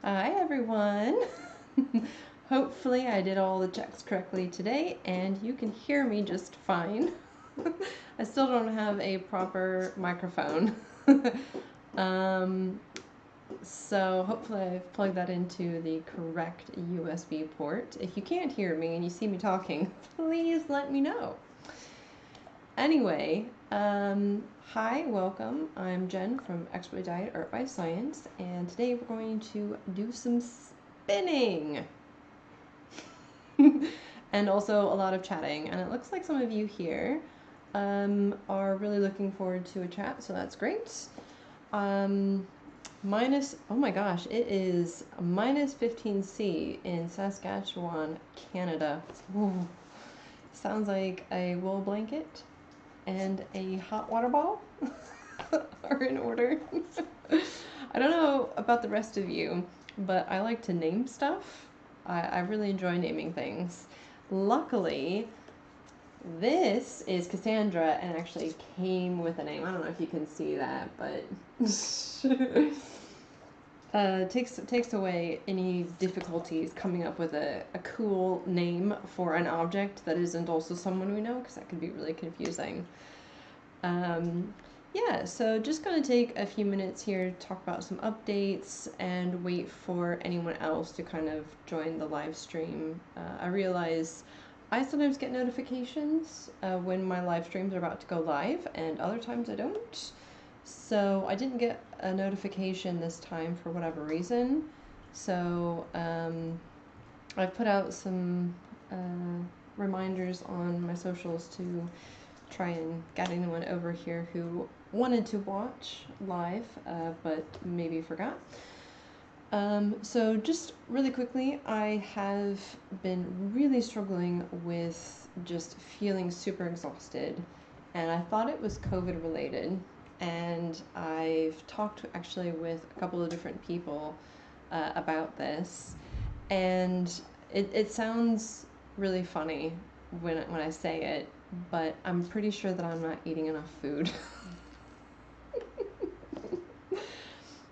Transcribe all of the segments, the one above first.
Hi everyone. Hopefully I did all the checks correctly today and you can hear me just fine. I still don't have a proper microphone. um, so hopefully I've plugged that into the correct USB port. If you can't hear me and you see me talking, please let me know. Anyway, hi, welcome. I'm Jen from Expert Diet Art by Science, and today we're going to do some spinning and also a lot of chatting. And it looks like some of you here are really looking forward to a chat, so that's great. Oh my gosh, it is minus 15°C in Saskatchewan, Canada. Ooh, sounds like a wool blanket and a hot water ball are in order. I don't know about the rest of you, but I like to name stuff. I really enjoy naming things. Luckily, this is Cassandra and actually came with a name. I don't know if you can see that, but takes away any difficulties coming up with a cool name for an object that isn't also someone we know, because that could be really confusing. Yeah, so just going to take a few minutes here to talk about some updates and wait for anyone else to kind of join the live stream. I realize I sometimes get notifications when my live streams are about to go live, and other times I don't. So I didn't get a notification this time for whatever reason. So I've put out some reminders on my socials to try and get anyone over here who wanted to watch live, but maybe forgot. So just really quickly, I have been really struggling with just feeling super exhausted, and I thought it was COVID related. And I've talked actually with a couple of different people about this, and it sounds really funny when I say it, but I'm pretty sure that I'm not eating enough food.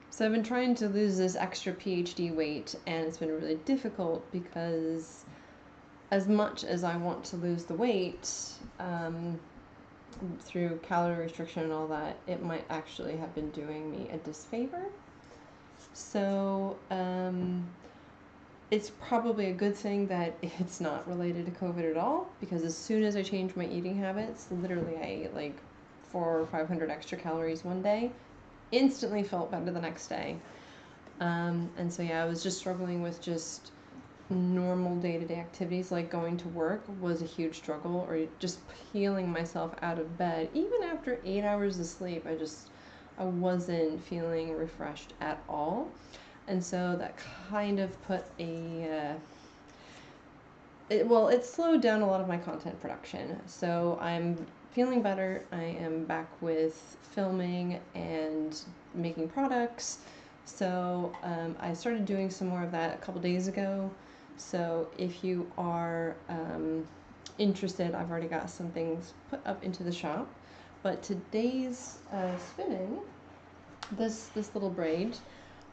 So I've been trying to lose this extra PhD weight, and it's been really difficult because as much as I want to lose the weight through calorie restriction and all that, it might actually have been doing me a disfavor. So it's probably a good thing that it's not related to COVID at all, because as soon as I changed my eating habits, literally I ate like 400 or 500 extra calories one day, instantly felt better the next day. And so yeah, I was just struggling with just normal day-to-day activities, like going to work was a huge struggle, or just peeling myself out of bed. Even after 8 hours of sleep, I wasn't feeling refreshed at all. And so that kind of put it slowed down a lot of my content production. So I'm feeling better. I am back with filming and making products. So I started doing some more of that a couple days ago. So if you are interested, I've already got some things put up into the shop. But today's spinning, this little braid,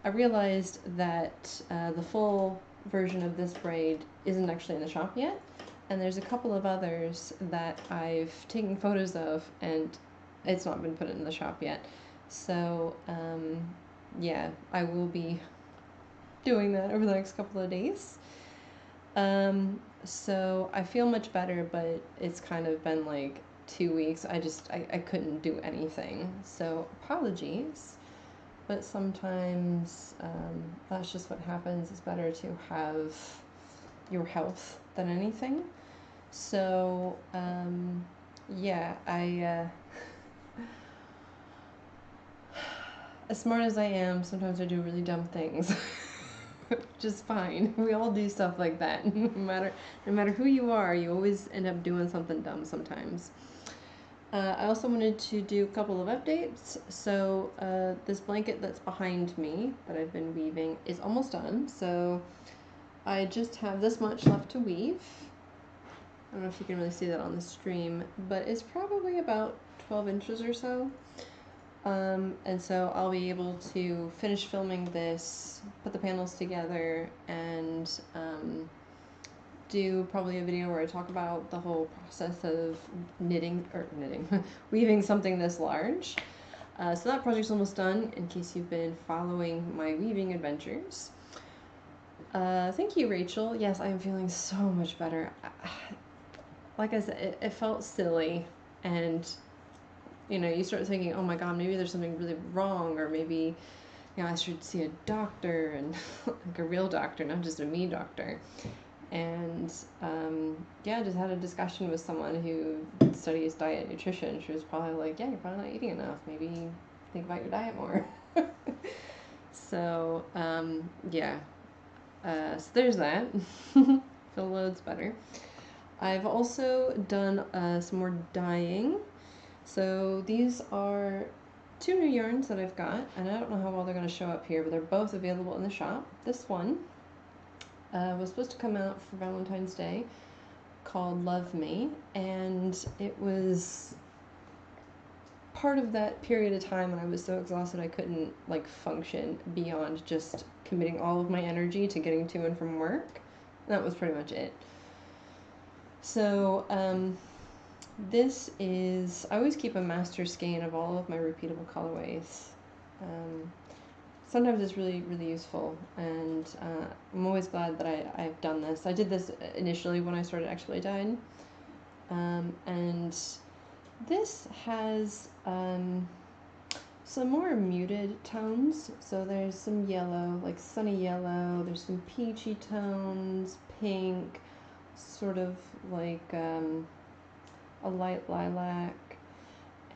I realized that the full version of this braid isn't actually in the shop yet, and there's a couple of others that I've taken photos of, and it's not been put in the shop yet. So yeah, I will be doing that over the next couple of days. So I feel much better, but it's kind of been like 2 weeks. I couldn't do anything, so apologies. But sometimes that's just what happens. It's better to have your health than anything. So yeah, as smart as I am, sometimes I do really dumb things. Just fine. We all do stuff like that. No matter who you are, you always end up doing something dumb sometimes. I also wanted to do a couple of updates. So this blanket that's behind me that I've been weaving is almost done. So I just have this much left to weave. I don't know if you can really see that on the stream, but it's probably about 12 inches or so. And so I'll be able to finish filming this, put the panels together, and do probably a video where I talk about the whole process of weaving something this large. So that project's almost done, in case you've been following my weaving adventures. Thank you, Rachel. Yes, I am feeling so much better. Like I said, it felt silly, and you start thinking, oh my god, maybe there's something really wrong, or maybe, I should see a doctor, and like a real doctor, not just a me doctor. And I just had a discussion with someone who studies diet and nutrition. She was probably like, yeah, you're probably not eating enough. Maybe think about your diet more. So, so there's that. Feel loads better. I've also done some more dyeing. So these are 2 new yarns that I've got, and I don't know how well they're going to show up here, but they're both available in the shop. This one was supposed to come out for Valentine's Day, called Love Me, and it was part of that period of time when I was so exhausted I couldn't function beyond just committing all of my energy to getting to and from work. That was pretty much it. So this is, I always keep a master skein of all of my repeatable colorways. Sometimes it's really, really useful, and I'm always glad that I've done this. I did this initially when I started Expert Dyeing, and this has some more muted tones. So there's some yellow, like sunny yellow, there's some peachy tones, pink, sort of like a light lilac,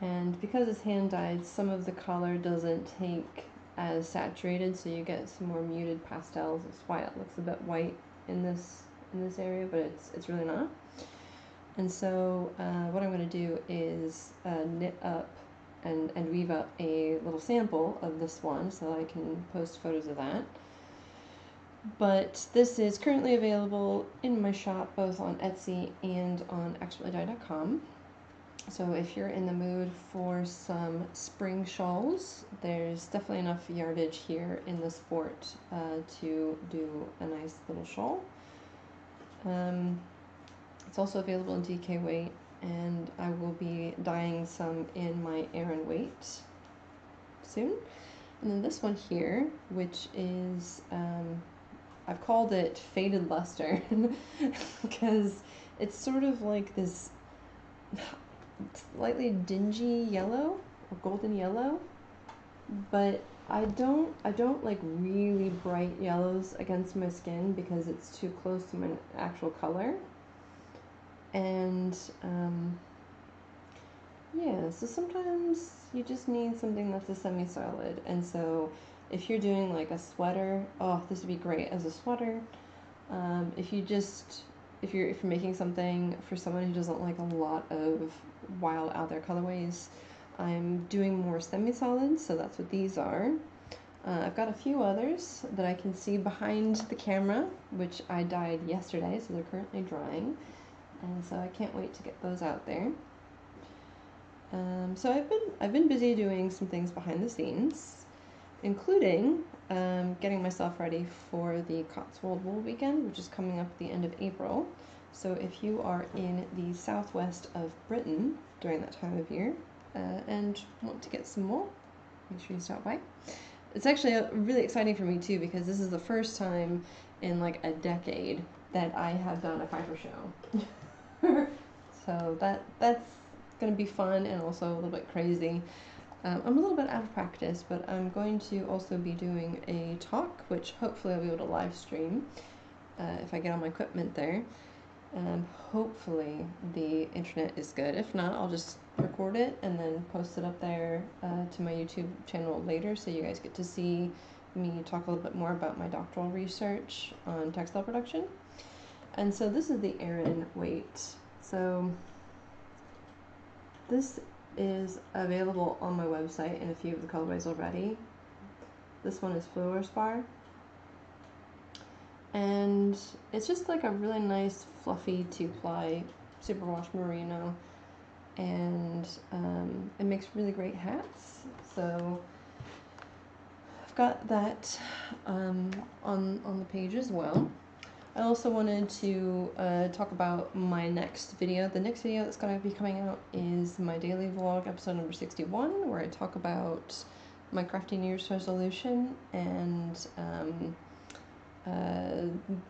and because it's hand dyed, some of the color doesn't take as saturated, so you get some more muted pastels. That's why it looks a bit white in this area, but it's really not. And so what I'm going to do is knit up and weave up a little sample of this one, so I can post photos of that. But this is currently available in my shop, both on Etsy and on expertly.com. So if you're in the mood for some spring shawls, there's definitely enough yardage here in this fort to do a nice little shawl. It's also available in DK weight, and I will be dyeing some in my Aran weight soon. And then this one here, which is, I've called it Faded Luster, because it's sort of like this slightly dingy yellow or golden yellow, but I don't like really bright yellows against my skin because it's too close to my actual color. And so sometimes you just need something that's a semi-solid, and so if you're doing like a sweater, oh, this would be great as a sweater. If you're making something for someone who doesn't like a lot of wild out there colorways, I'm doing more semi-solids, so that's what these are. I've got a few others that I can see behind the camera, which I dyed yesterday, so they're currently drying, and so I can't wait to get those out there. So I've been busy doing some things behind the scenes, including getting myself ready for the Cotswold Wool Weekend, which is coming up at the end of April. So if you are in the southwest of Britain during that time of year and want to get some wool, make sure you stop by. It's actually really exciting for me too, because this is the first time in like a decade that I have done a fiber show. So that's going to be fun and also a little bit crazy. I'm a little bit out of practice, but I'm going to also be doing a talk, which hopefully I'll be able to live stream if I get all my equipment there. Hopefully the internet is good. If not, I'll just record it and then post it up there to my YouTube channel later, so you guys get to see me talk a little bit more about my doctoral research on textile production. And so this is the Aran weight. So this is available on my website in a few of the colorways already. This one is Fluorspar, and it's just like a really nice fluffy 2-ply superwash merino, and it it makes really great hats. So I've got that on the page as well. I also wanted to talk about my next video. The next video that's going to be coming out is my daily vlog, episode number 61, where I talk about my crafty New Year's resolution and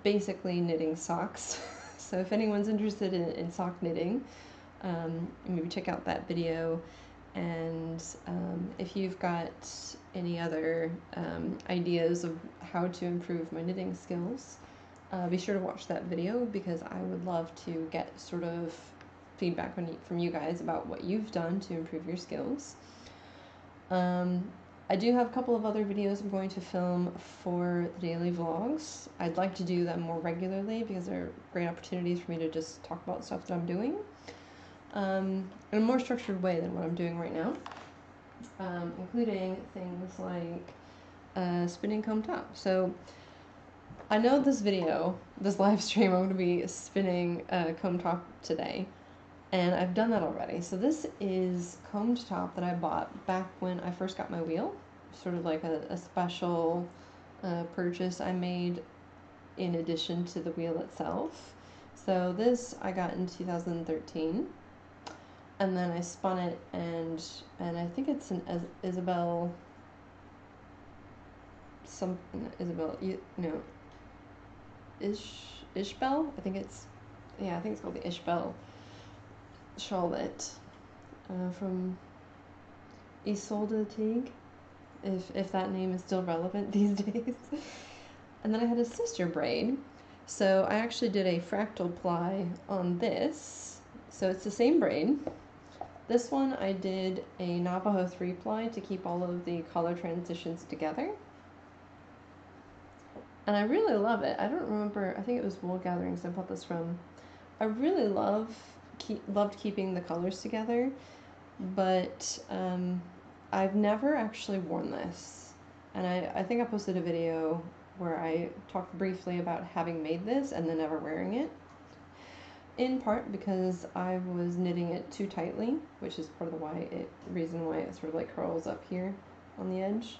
basically knitting socks. So if anyone's interested in sock knitting, maybe check out that video. And if you've got any other ideas of how to improve my knitting skills, be sure to watch that video, because I would love to get sort of feedback from you guys about what you've done to improve your skills. I do have a couple of other videos I'm going to film for the daily vlogs. I'd like to do them more regularly because they're great opportunities for me to just talk about stuff that I'm doing in a more structured way than what I'm doing right now, including things like spinning comb top. So I know this live stream, I'm going to be spinning comb top today, and I've done that already. So this is combed top that I bought back when I first got my wheel, sort of like a special purchase I made in addition to the wheel itself. So this I got in 2013, and then I spun it, and I think it's an Ishbel, I think it's called the Ishbel Charlotte from Isolde Teague, if that name is still relevant these days. And then I had a sister braid, so I actually did a fractal ply on this. So it's the same braid. This one I did a Navajo 3-ply to keep all of the color transitions together. And I really love it. I don't remember, I think it was Wool Gatherings I bought this from. I really loved keeping the colors together, but I've never actually worn this. And I think I posted a video where I talked briefly about having made this and then never wearing it. In part because I was knitting it too tightly, which is part of the reason why it sort of like curls up here on the edge.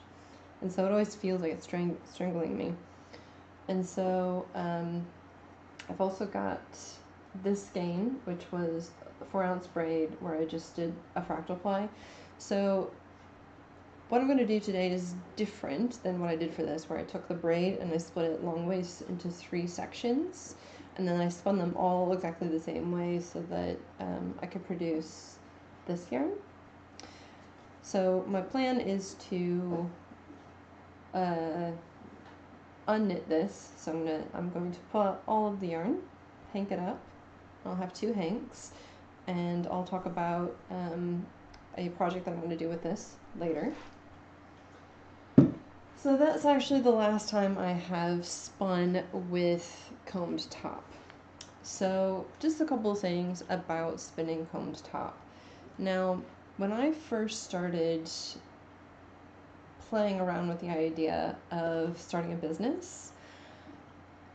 And so it always feels like it's strangling me. And so I've also got this skein, which was a 4-ounce braid where I just did a fractal ply. So what I'm going to do today is different than what I did for this, where I took the braid and I split it long ways into 3 sections, and then I spun them all exactly the same way so that I could produce this yarn. So my plan is to unknit this. So I'm going to pull out all of the yarn, hank it up. I'll have 2 hanks, and I'll talk about a project that I'm going to do with this later. So that's actually the last time I have spun with combed top. So just a couple of things about spinning combed top. Now, when I first started playing around with the idea of starting a business,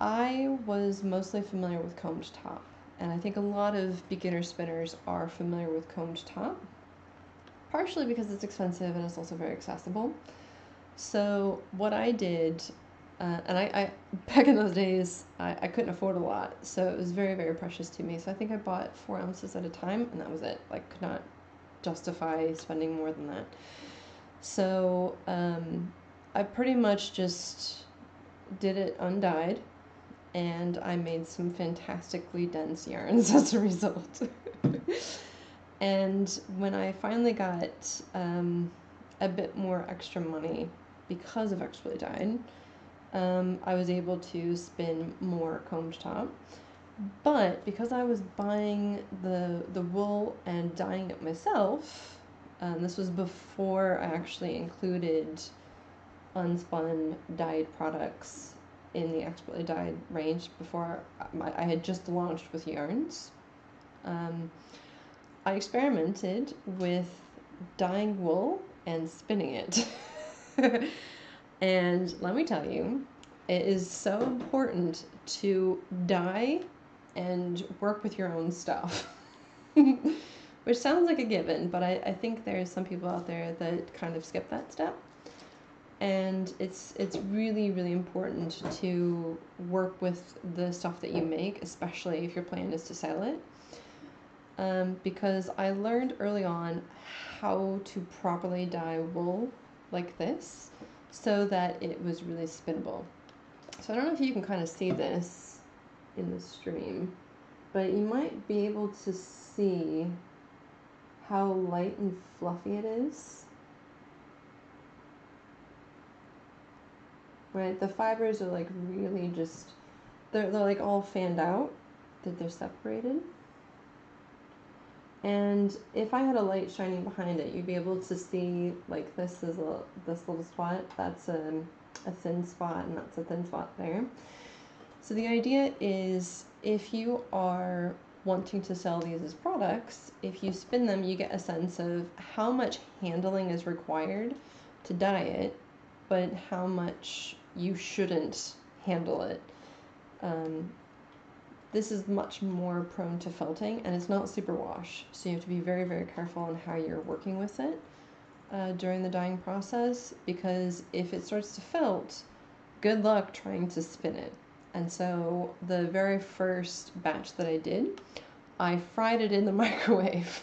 I was mostly familiar with combed top, and I think a lot of beginner spinners are familiar with combed top, partially because it's expensive and it's also very accessible. So what I did, and I back in those days, I couldn't afford a lot, so it was very, very precious to me. So I think I bought 4 ounces at a time, and that was it. Like, could not justify spending more than that. So I pretty much just did it undyed, and I made some fantastically dense yarns as a result. And when I finally got a bit more extra money because of expertly dyed, I was able to spin more combed top. But because I was buying the wool and dyeing it myself, this was before I actually included unspun dyed products in the expertly dyed range, before I had just launched with yarns. I experimented with dyeing wool and spinning it. And let me tell you, it is so important to dye and work with your own stuff. which sounds like a given, but I think there's some people out there that kind of skip that step. And it's really, really important to work with the stuff that you make, especially if your plan is to sell it. Because I learned early on how to properly dye wool like this so that it was really spinnable. So I don't know if you can kind of see this in the stream, but you might be able to see how light and fluffy it is. Right, the fibers are like really just, they're like all fanned out, that they're separated. And if I had a light shining behind it, you'd be able to see, like, this is this little spot, that's a thin spot, and that's a thin spot there. So the idea is, if you are wanting to sell these as products, if you spin them, you get a sense of how much handling is required to dye it, but how much you shouldn't handle it. This is much more prone to felting, and it's not superwash, so you have to be very, very careful on how you're working with it during the dyeing process, because if it starts to felt, good luck trying to spin it. And so the very first batch that I did, I fried it in the microwave.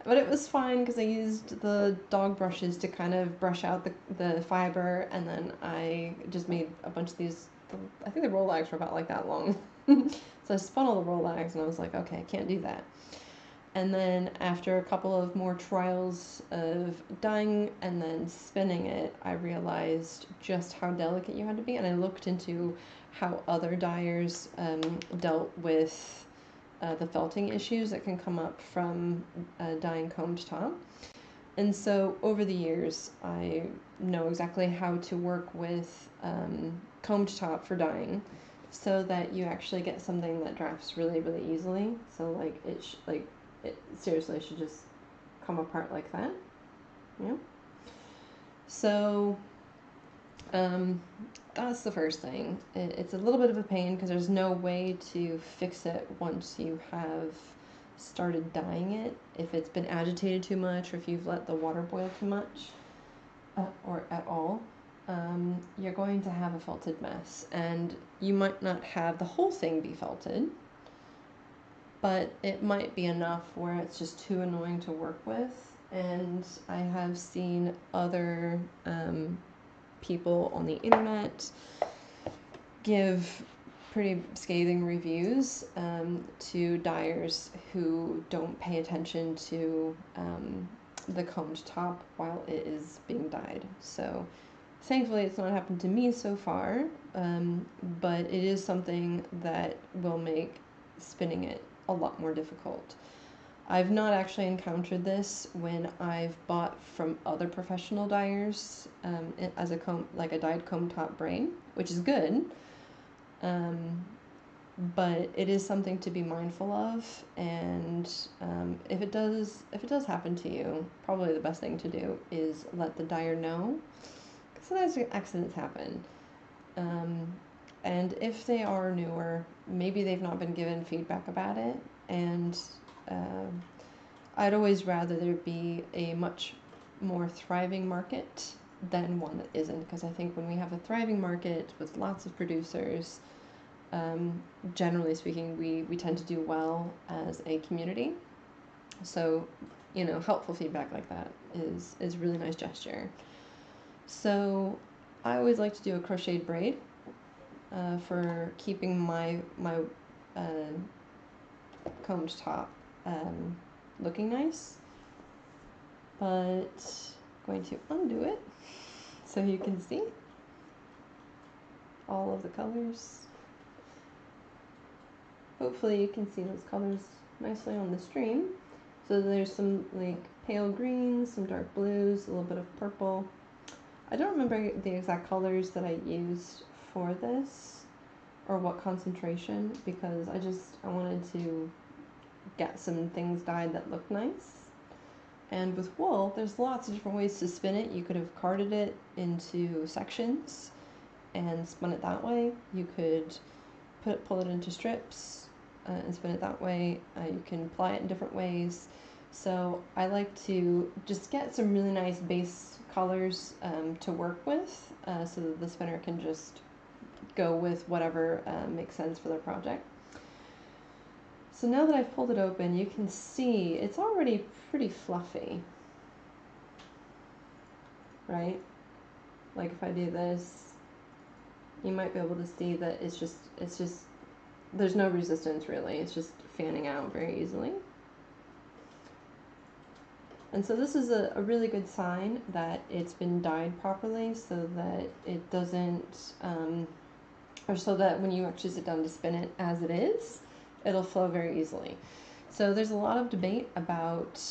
But it was fine because I used the dog brushes to kind of brush out the fiber, and then I just made a bunch of these. I think the Rolags were about like that long. So I spun all the Rolags, and I was like, okay, I can't do that. And then after a couple of more trials of dyeing and then spinning it, I realized just how delicate you had to be, and I looked into how other dyers dealt with the felting issues that can come up from dyeing combed top. And so over the years, I know exactly how to work with combed top for dyeing, so that you actually get something that drafts really, really easily. So like it seriously should just come apart like that. Yeah. So that's the first thing. It's a little bit of a pain because there's no way to fix it once you have started dyeing it. If it's been agitated too much, or if you've let the water boil too much, or at all, you're going to have a felted mess. And you might not have the whole thing be felted, but it might be enough where it's just too annoying to work with. And I have seen other people on the internet give pretty scathing reviews to dyers who don't pay attention to the combed top while it is being dyed. So thankfully it's not happened to me so far, but it is something that will make spinning it a lot more difficult. I've not actually encountered this when I've bought from other professional dyers as a dyed comb top braid, which is good, but it is something to be mindful of. And if it does happen to you, probably the best thing to do is let the dyer know, because sometimes accidents happen. And if they are newer, maybe they've not been given feedback about it, and I'd always rather there be a much more thriving market than one that isn't, because I think when we have a thriving market with lots of producers, generally speaking, we tend to do well as a community. So, helpful feedback like that is a really nice gesture. So I always like to do a crocheted braid for keeping my combed top looking nice, but I'm going to undo it so you can see all of the colors. Hopefully you can see those colors nicely on the stream. So there's some like pale greens, some dark blues, a little bit of purple. I don't remember the exact colors that I used for this, or what concentration, because I wanted to get some things dyed that look nice. And with wool, there's lots of different ways to spin it. You could have carded it into sections and spun it that way. You could pull it into strips. and spin it that way. You can ply it in different ways. So I like to just get some really nice base colors to work with so that the spinner can just go with whatever makes sense for their project. So now that I've pulled it open, you can see it's already pretty fluffy, right? Like if I do this, you might be able to see that it's just, there's no resistance really, it's just fanning out very easily. And so this is a really good sign that it's been dyed properly so that it doesn't, or so that when you actually sit down to spin it as it is, it'll flow very easily. So there's a lot of debate about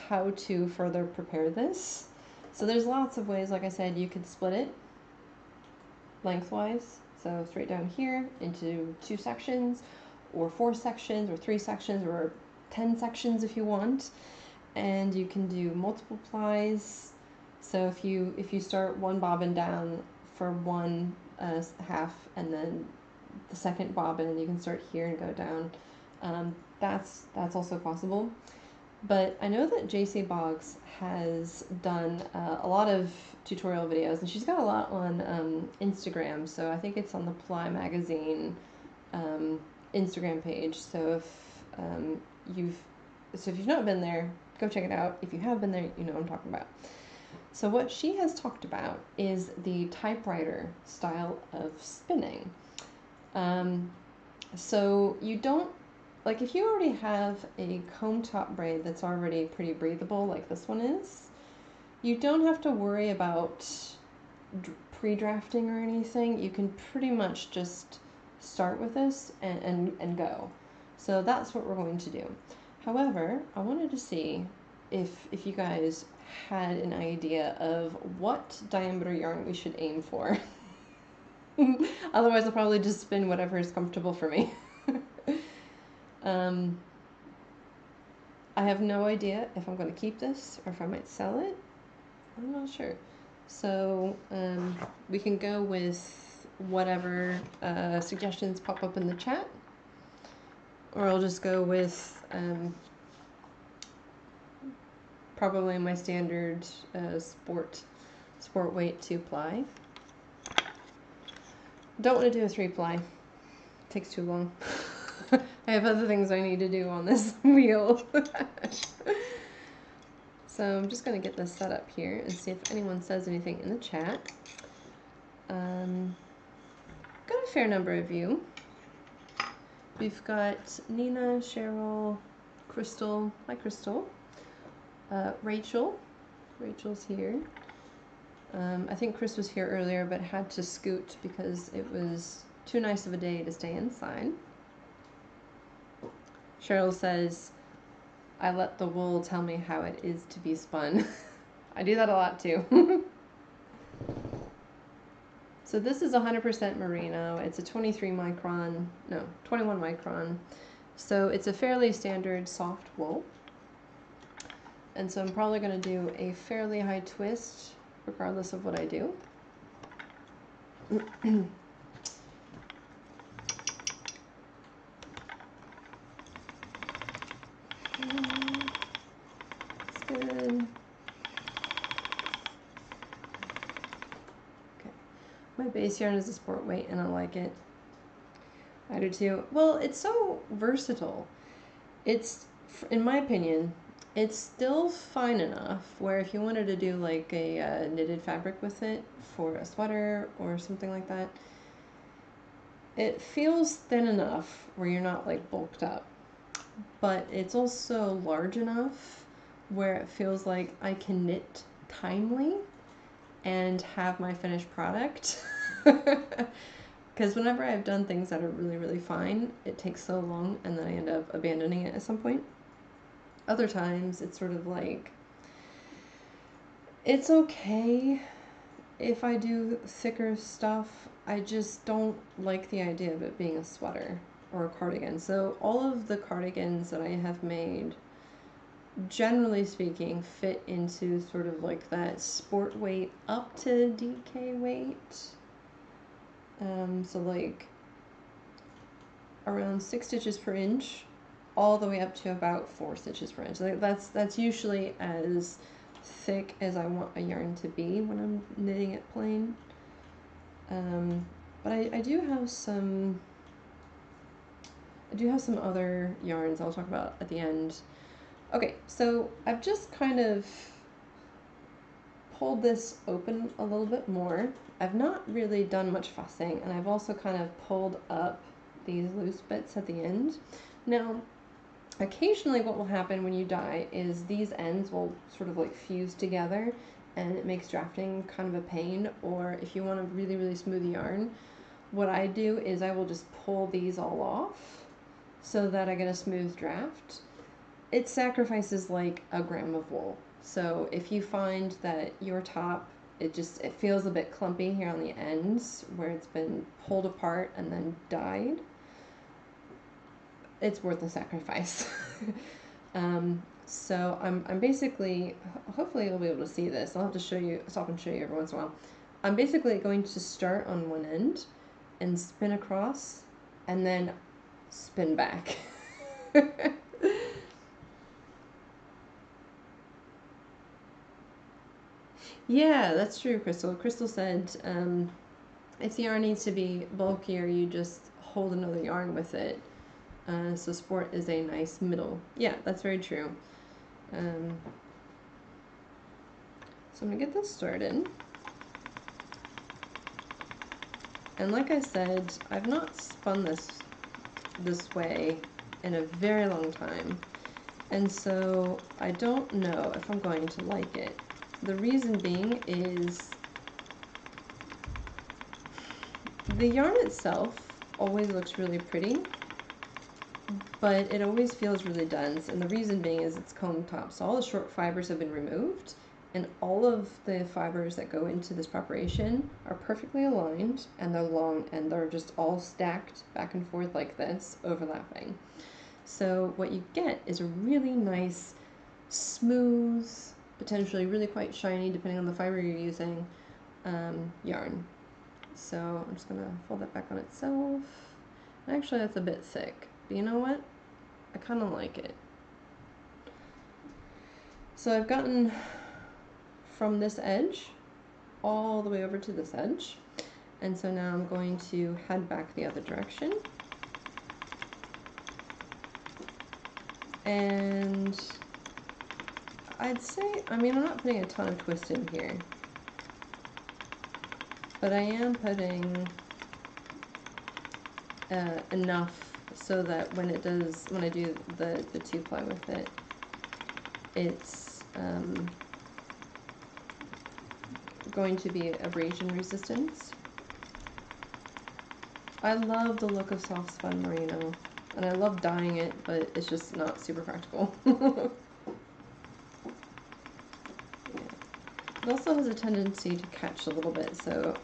how to further prepare this. So there's lots of ways, like I said, you could split it lengthwise. So straight down here into 2 sections, or 4 sections, or 3 sections, or 10 sections if you want. And you can do multiple plies. So if you start one bobbin down for one half, and then the second bobbin, you can start here and go down. That's also possible. But I know that JC Boggs has done a lot of tutorial videos, and she's got a lot on Instagram. So I think it's on the Ply Magazine Instagram page. So if you've not been there, go check it out. If you have been there, you know what I'm talking about. So what she has talked about is the typewriter style of spinning. So you don't, like if you already have a comb top braid that's already pretty breathable like this one is, you don't have to worry about pre-drafting or anything. You can pretty much just start with this and go. So that's what we're going to do. However, I wanted to see if you guys had an idea of what diameter yarn we should aim for. Otherwise, I'll probably just spin whatever is comfortable for me. I have no idea if I'm going to keep this or if I might sell it. I'm not sure. So we can go with whatever suggestions pop up in the chat, or I'll just go with probably my standard sport weight 2-ply. Don't want to do a 3-ply. Takes too long. I have other things I need to do on this wheel. So I'm just going to get this set up here and see if anyone says anything in the chat. Got a fair number of you. We've got Nina, Cheryl, Crystal. Hi, Crystal. Rachel. Rachel's here. I think Chris was here earlier but had to scoot because it was too nice of a day to stay inside. Cheryl says, I let the wool tell me how it is to be spun. I do that a lot too. So this is 100% merino. It's a 21 micron. So it's a fairly standard soft wool. And so I'm probably going to do a fairly high twist regardless of what I do. That's good. Okay. My base yarn is a sport weight and I like it. I do too. Well, it's so versatile. It's, in my opinion, it's still fine enough where if you wanted to do like a knitted fabric with it for a sweater or something like that, it feels thin enough where you're not like bulked up. But it's also large enough where it feels like I can knit timely and have my finished product. Because whenever I've done things that are really, really fine, it takes so long and then I end up abandoning it at some point. Other times it's sort of like, it's okay if I do thicker stuff. I just don't like the idea of it being a sweater or a cardigan. So all of the cardigans that I have made, generally speaking, fit into sort of like that sport weight up to DK weight. So like around 6 stitches per inch all the way up to about 4 stitches per inch. So that's usually as thick as I want a yarn to be when I'm knitting it plain. But I do have some other yarns I'll talk about at the end. Okay, so I've just kind of pulled this open a little bit more. I've not really done much fussing, and I've also kind of pulled up these loose bits at the end. Now, occasionally what will happen when you dye is these ends will sort of like fuse together, and it makes drafting kind of a pain. Or if you want a really, really smooth yarn, what I do is I will just pull these all off so that I get a smooth draft. It sacrifices like a gram of wool. So if you find that your top, it feels a bit clumpy here on the ends where it's been pulled apart and then dyed, it's worth the sacrifice. So I'm basically, hopefully you'll be able to see this. I'll have to stop and show you every once in a while. I'm basically going to start on one end and spin across and then spin back. Yeah, that's true, Crystal. Crystal said if the yarn needs to be bulkier, you just hold another yarn with it. So sport is a nice middle. Yeah, that's very true. So I'm going to get this started. And like I said, I've not spun this way in a very long time. And so I don't know if I'm going to like it. The reason being is the yarn itself always looks really pretty, but it always feels really dense, and the reason being is it's comb top, so all the short fibers have been removed, and all of the fibers that go into this preparation are perfectly aligned, and they're long, and they're just all stacked back and forth like this, overlapping. So what you get is a really nice, smooth, potentially really quite shiny, depending on the fiber you're using, yarn. So I'm just going to fold that back on itself. Actually, that's a bit thick, but you know what? I kind of like it. So I've gotten from this edge all the way over to this edge, and so now I'm going to head back the other direction. And I'd say, I mean, I'm not putting a ton of twist in here, but I am putting enough so that when I do the 2-ply with it, it's going to be abrasion resistance. I love the look of soft spun merino, and I love dyeing it, but it's just not super practical. It also has a tendency to catch a little bit, so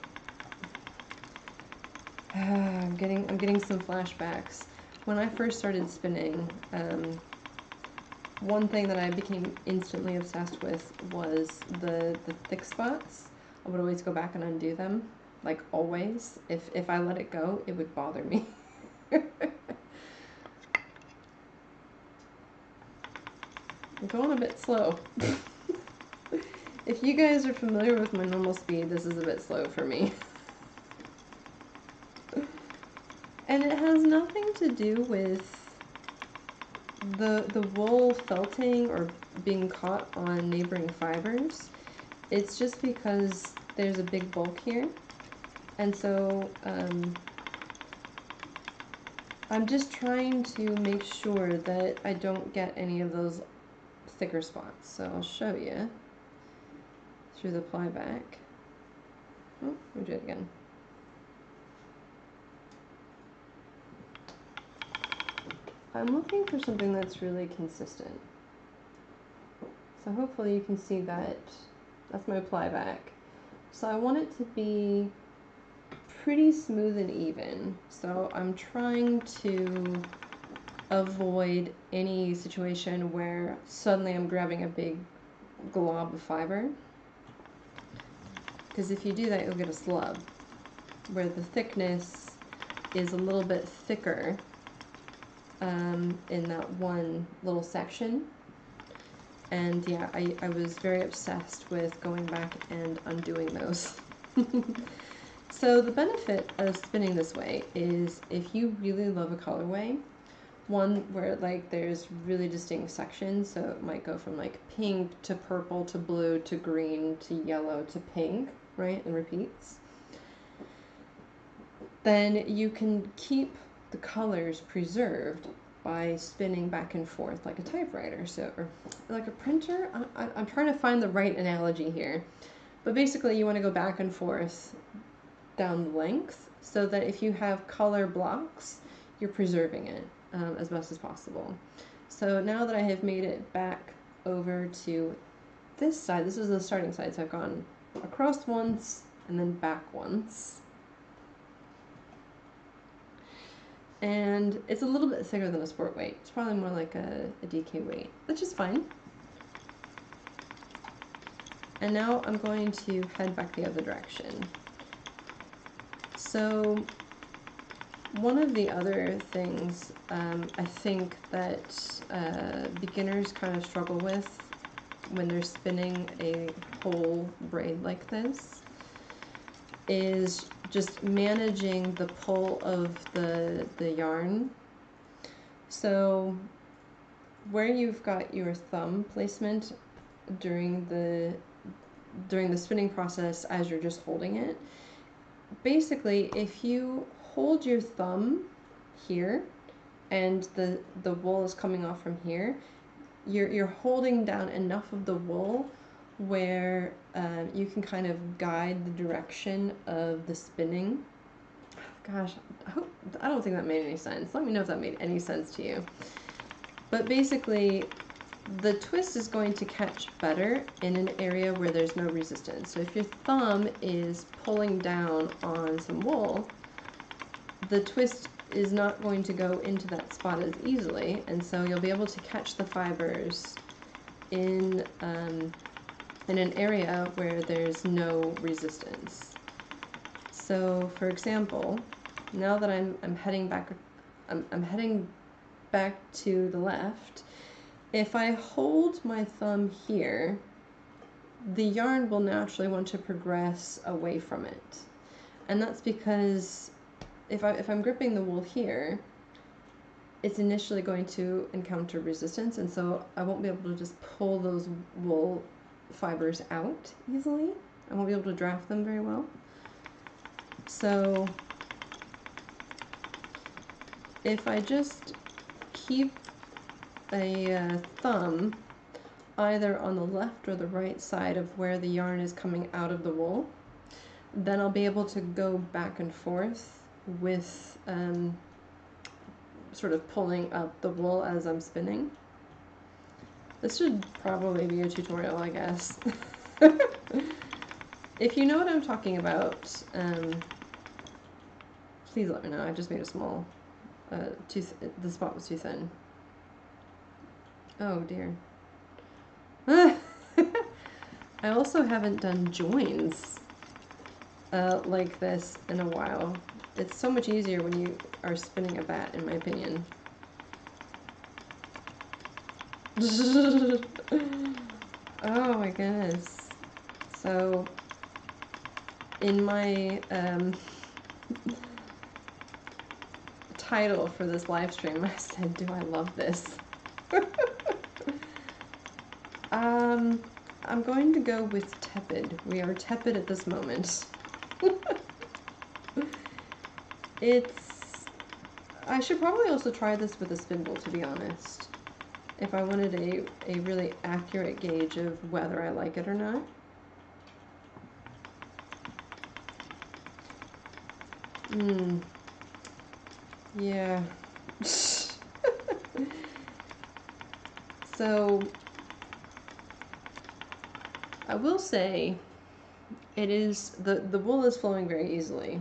I'm getting some flashbacks. When I first started spinning, one thing that I became instantly obsessed with was the thick spots. I would always go back and undo them, like always. If I let it go, it would bother me. I'm going a bit slow. If you guys are familiar with my normal speed, this is a bit slow for me. And it has nothing to do with the wool felting or being caught on neighboring fibers. It's just because there's a big bulk here, and so I'm just trying to make sure that I don't get any of those thicker spots. So I'll show you through the ply back. Oh, let me do it again. I'm looking for something that's really consistent. So hopefully you can see that. That's my ply back. So I want it to be pretty smooth and even. So I'm trying to avoid any situation where suddenly I'm grabbing a big glob of fiber. Because if you do that, you'll get a slub, where the thickness is a little bit thicker in that one little section. And yeah, I was very obsessed with going back and undoing those. So the benefit of spinning this way is if you really love a colorway, one where like there's really distinct sections, so it might go from like pink to purple to blue to green to yellow to pink, right, and repeats, then you can keep the colors preserved by spinning back and forth like a typewriter, so, or like a printer. I'm trying to find the right analogy here, but basically you want to go back and forth down the length so that if you have color blocks, you're preserving it as best as possible. So now that I have made it back over to this side, this is the starting side, so I've gone across once and then back once. And it's a little bit thicker than a sport weight. It's probably more like a DK weight, which is fine. And now I'm going to head back the other direction. So one of the other things I think that beginners kind of struggle with when they're spinning a whole braid like this is just managing the pull of the yarn. So where you've got your thumb placement during the spinning process as you're just holding it, basically if you hold your thumb here and the wool is coming off from here, you're holding down enough of the wool where you can kind of guide the direction of the spinning. Gosh, I don't think that made any sense. Let me know if that made any sense to you. But basically, the twist is going to catch better in an area where there's no resistance. So if your thumb is pulling down on some wool, the twist is not going to go into that spot as easily, and so you'll be able to catch the fibers in an area where there's no resistance. So for example, now that I'm heading back, I'm heading back to the left, if I hold my thumb here, the yarn will naturally want to progress away from it. And that's because if I'm gripping the wool here, it's initially going to encounter resistance, and so I won't be able to just pull those wool fibers out easily. I won't be able to draft them very well. So if I just keep a thumb either on the left or the right side of where the yarn is coming out of the wool, then I'll be able to go back and forth with sort of pulling up the wool as I'm spinning. This should probably be a tutorial, I guess. If you know what I'm talking about, please let me know. I just made a small, the spot was too thin. Oh dear. I also haven't done joins like this in a while. It's so much easier when you are spinning a bat, in my opinion. Oh my goodness. So in my title for this live stream, I said, do I love this? I'm going to go with tepid. We are tepid at this moment. I should probably also try this with a spindle, to be honest, if I wanted a really accurate gauge of whether I like it or not. Yeah. So I will say it is, the wool is flowing very easily,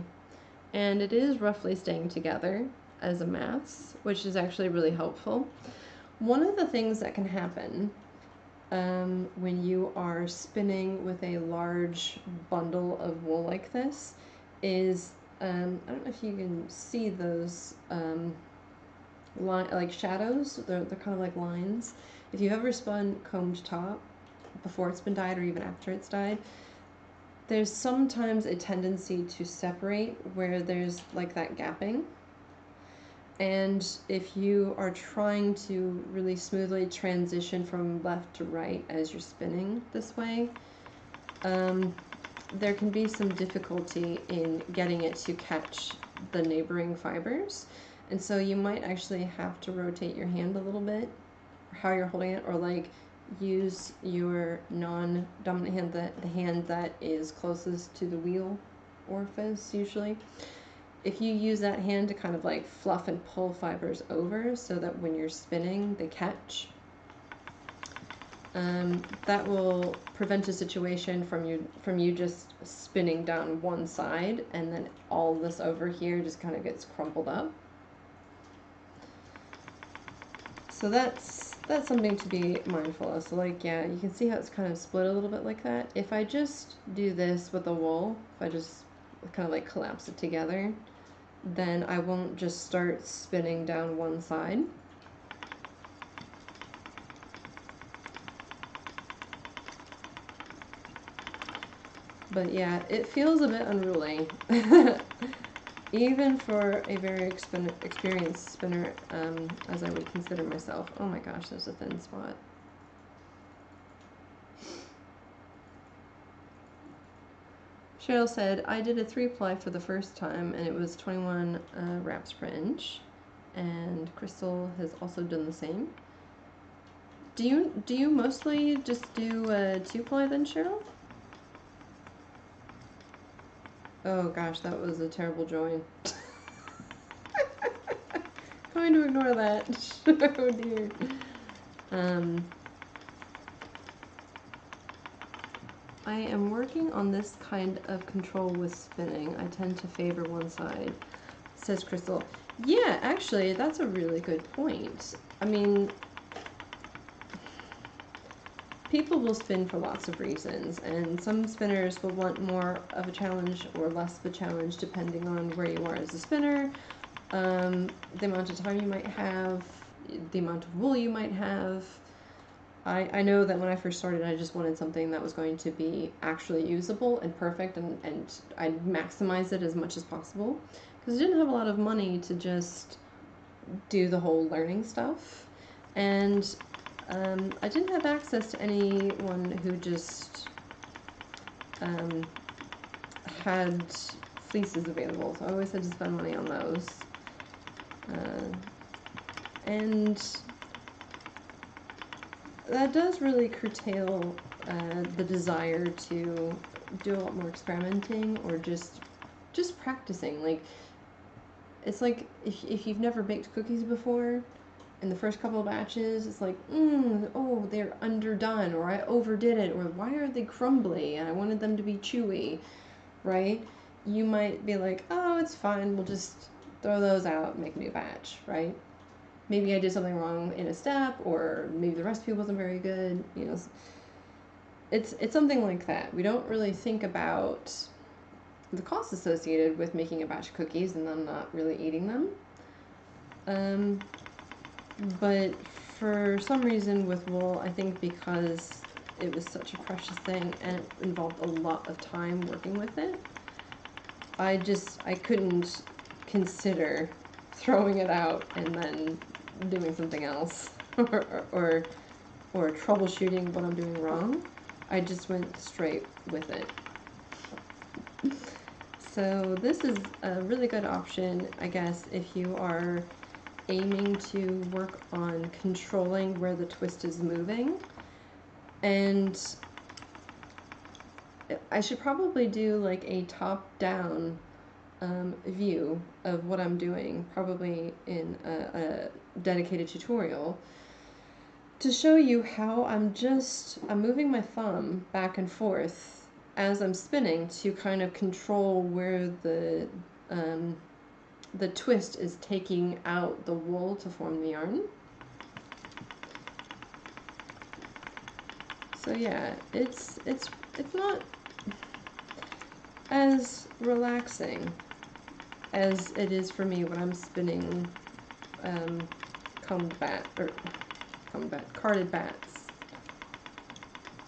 and it is roughly staying together as a mass, which is actually really helpful. One of the things that can happen when you are spinning with a large bundle of wool like this is, I don't know if you can see those like shadows. They're kind of like lines. If you've ever spun combed top before it's been dyed or even after it's dyed, there's sometimes a tendency to separate where there's like that gapping. And if you are trying to really smoothly transition from left to right as you're spinning this way, there can be some difficulty in getting it to catch the neighboring fibers. And so you might actually have to rotate your hand a little bit, how you're holding it, or like use your non-dominant hand, the hand that is closest to the wheel orifice usually. If you use that hand to kind of like fluff and pull fibers over so that when you're spinning they catch, that will prevent a situation from you just spinning down one side and then all this over here just kind of gets crumpled up. So that's something to be mindful of. So like, yeah, you can see how it's kind of split a little bit like that. If I just do this with the wool, if I just kind of like collapse it together, then I won't just start spinning down one side. But yeah, it feels a bit unruly. Even for a very experienced spinner, as I would consider myself. Oh my gosh, there's a thin spot. Cheryl said, I did a 3-ply for the first time and it was 21 wraps per inch. And Crystal has also done the same. Do you mostly just do a 2-ply then, Cheryl? Oh gosh, that was a terrible join. Going to ignore that. Oh dear. I am working on this kind of control with spinning. I tend to favor one side, says Crystal. Yeah, actually, that's a really good point. I mean, people will spin for lots of reasons, and some spinners will want more of a challenge or less of a challenge depending on where you are as a spinner, the amount of time you might have, the amount of wool you might have. I know that when I first started, I just wanted something that was going to be actually usable and perfect, and I'd maximize it as much as possible, because I didn't have a lot of money to just do the whole learning stuff, and I didn't have access to anyone who just had fleeces available, so I always had to spend money on those. And that does really curtail the desire to do a lot more experimenting or just practicing. Like, it's like if you've never baked cookies before, in the first couple of batches, it's like, oh, they're underdone, or I overdid it, or why are they crumbly, and I wanted them to be chewy, right? You might be like, oh, it's fine, we'll just throw those out and make a new batch, right? Maybe I did something wrong in a step, or maybe the recipe wasn't very good, you know. It's something like that. We don't really think about the costs associated with making a batch of cookies and then not really eating them. But for some reason with wool, I think because it was such a precious thing and it involved a lot of time working with it, I couldn't consider throwing it out and then doing something else or troubleshooting what I'm doing wrong. I just went straight with it. So this is a really good option, I guess, if you are aiming to work on controlling where the twist is moving. And I should probably do like a top-down view of what I'm doing, probably in a dedicated tutorial, to show you how I'm moving my thumb back and forth as I'm spinning to kind of control where the twist is taking out the wool to form the yarn. So yeah, it's not as relaxing as it is for me when I'm spinning carded bats.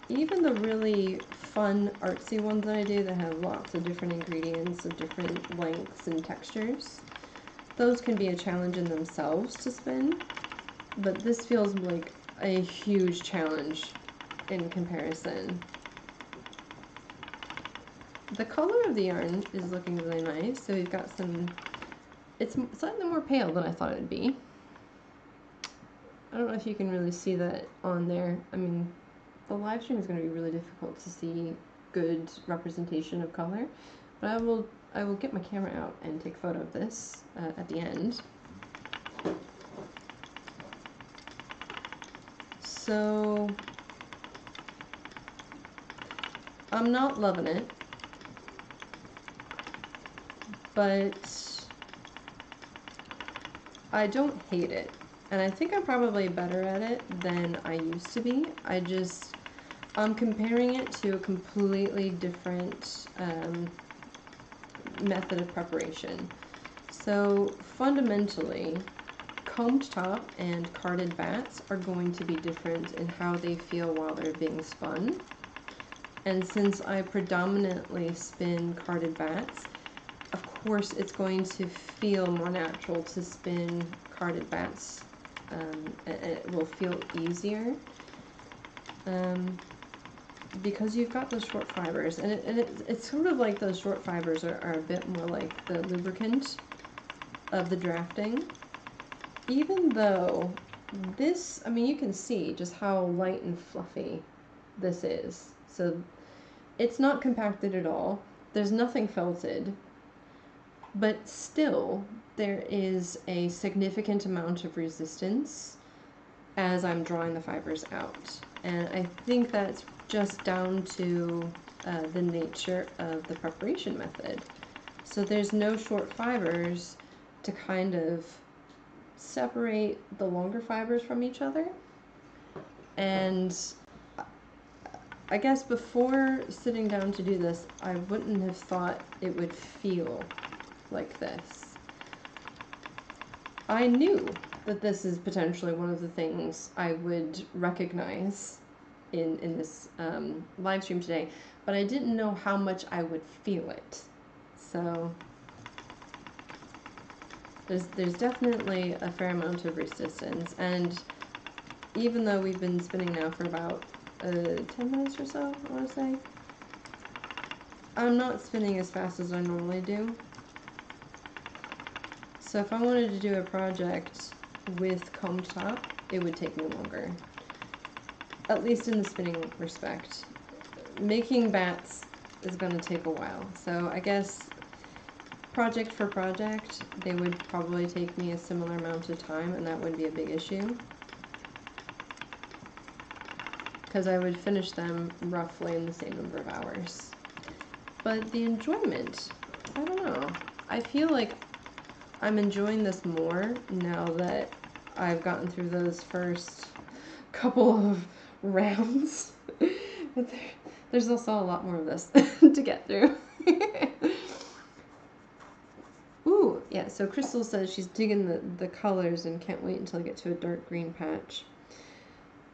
Even the really fun, artsy ones that I do that have lots of different ingredients of different lengths and textures, those can be a challenge in themselves to spin, but this feels like a huge challenge in comparison. The color of the yarn is looking really nice, so we've got some, it's slightly more pale than I thought it would be. I don't know if you can really see that on there. I mean, the live stream is going to be really difficult to see good representation of color, but I will get my camera out and take a photo of this at the end. So I'm not loving it, but I don't hate it. And I think I'm probably better at it than I used to be. I'm comparing it to a completely different method of preparation. So fundamentally, combed top and carded bats are going to be different in how they feel while they're being spun. And since I predominantly spin carded bats, of course it's going to feel more natural to spin carded bats. It will feel easier because you've got those short fibers, and it's sort of like those short fibers are a bit more like the lubricant of the drafting. Even though this, I mean, you can see just how light and fluffy this is. So it's not compacted at all. There's nothing felted. But still, there is a significant amount of resistance as I'm drawing the fibers out. And I think that's just down to the nature of the preparation method. So there's no short fibers to kind of separate the longer fibers from each other. And I guess before sitting down to do this, I wouldn't have thought it would feel like this. I knew that this is potentially one of the things I would recognize in this live stream today, but I didn't know how much I would feel it. So there's definitely a fair amount of resistance, and even though we've been spinning now for about 10 minutes or so, I want to say, I'm not spinning as fast as I normally do. So if I wanted to do a project with combed top, it would take me longer. At least in the spinning respect. Making bats is going to take a while. So I guess project for project, they would probably take me a similar amount of time, and that wouldn't be a big issue. Because I would finish them roughly in the same number of hours. But the enjoyment, I don't know. I feel like I'm enjoying this more now that I've gotten through those first couple of rounds. But there's also a lot more of this to get through. Ooh, yeah, so Crystal says she's digging the colors and can't wait until I get to a dark green patch.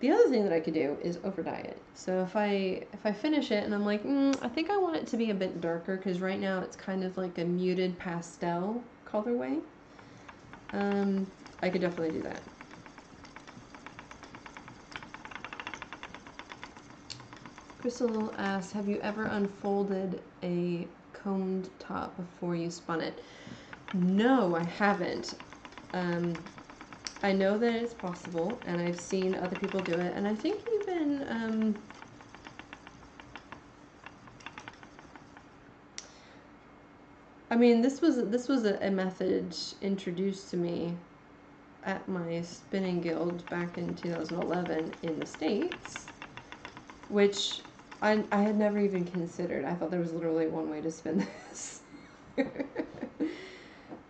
The other thing that I could do is overdye it. So if I finish it and I'm like, I think I want it to be a bit darker, because right now it's kind of like a muted pastel colorway. I could definitely do that. Crystal asks, have you ever unfolded a combed top before you spun it? No, I haven't. I know that it's possible, and I've seen other people do it, and I think even I mean, this was a method introduced to me at my spinning guild back in 2011 in the States, which I had never even considered. I thought there was literally one way to spin this.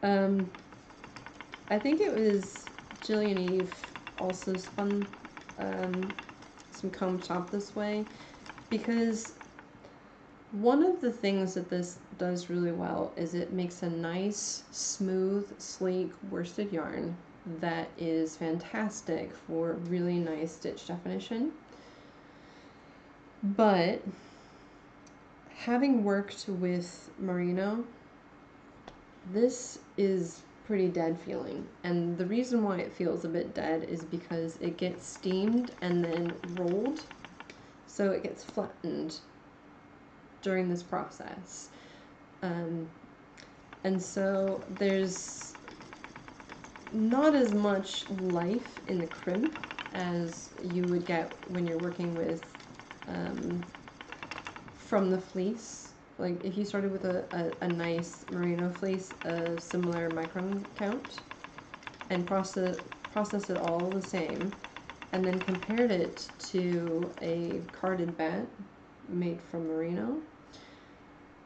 I think it was Jillian Eve also spun some combed top this way, because one of the things that this does really well is it makes a nice, smooth, sleek worsted yarn that is fantastic for really nice stitch definition. But having worked with merino, this is pretty dead feeling. And the reason why it feels a bit dead is because it gets steamed and then rolled. So it gets flattened during this process. And so there's not as much life in the crimp as you would get when you're working with from the fleece. Like if you started with a nice merino fleece of similar micron count and process it all the same, and then compared it to a carded bat made from merino,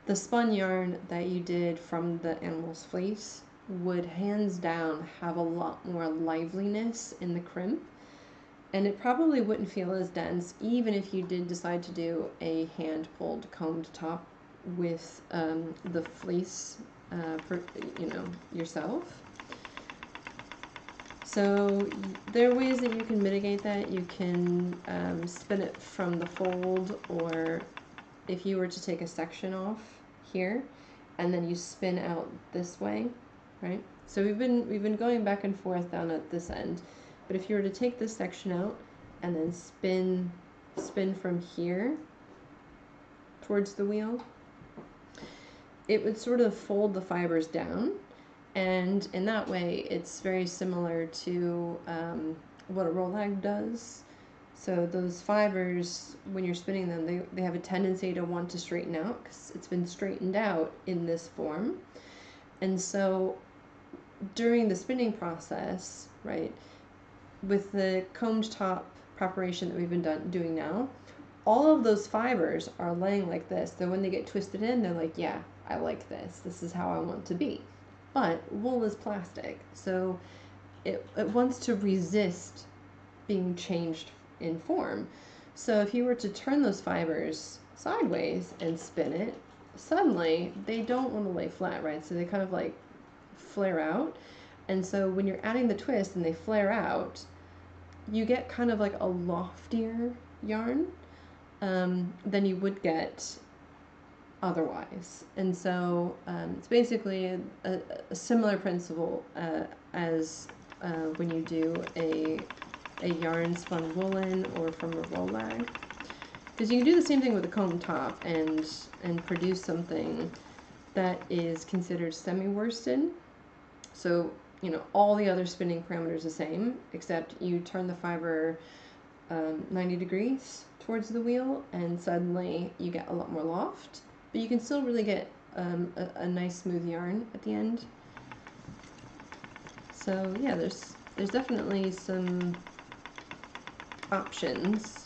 the spun yarn that you did from the animal's fleece would hands down have a lot more liveliness in the crimp, and it probably wouldn't feel as dense even if you did decide to do a hand-pulled combed top with the fleece yourself. So there are ways that you can mitigate that. You can spin it from the fold, or if you were to take a section off here and then you spin out this way, right? So we've been going back and forth down at this end, but if you were to take this section out and then spin from here towards the wheel, it would sort of fold the fibers down, and in that way it's very similar to what a rolag does. So those fibers, when you're spinning them, they have a tendency to want to straighten out because it's been straightened out in this form. And so during the spinning process, right, with the combed top preparation that we've been doing now, all of those fibers are laying like this. So when they get twisted in, they're like, yeah, I like this. This is how I want to be. But wool is plastic, so it wants to resist being changed in form. So if you were to turn those fibers sideways and spin it, suddenly they don't want to lay flat, right? So they kind of like flare out. And so when you're adding the twist and they flare out, you get kind of like a loftier yarn than you would get otherwise. And so it's basically a similar principle as when you do a yarn spun woolen or from a rolag, because you can do the same thing with a comb top and produce something that is considered semi-worsted. So all the other spinning parameters the same, except you turn the fiber 90 degrees towards the wheel, and suddenly you get a lot more loft, but you can still really get a nice smooth yarn at the end. So yeah, there's definitely some options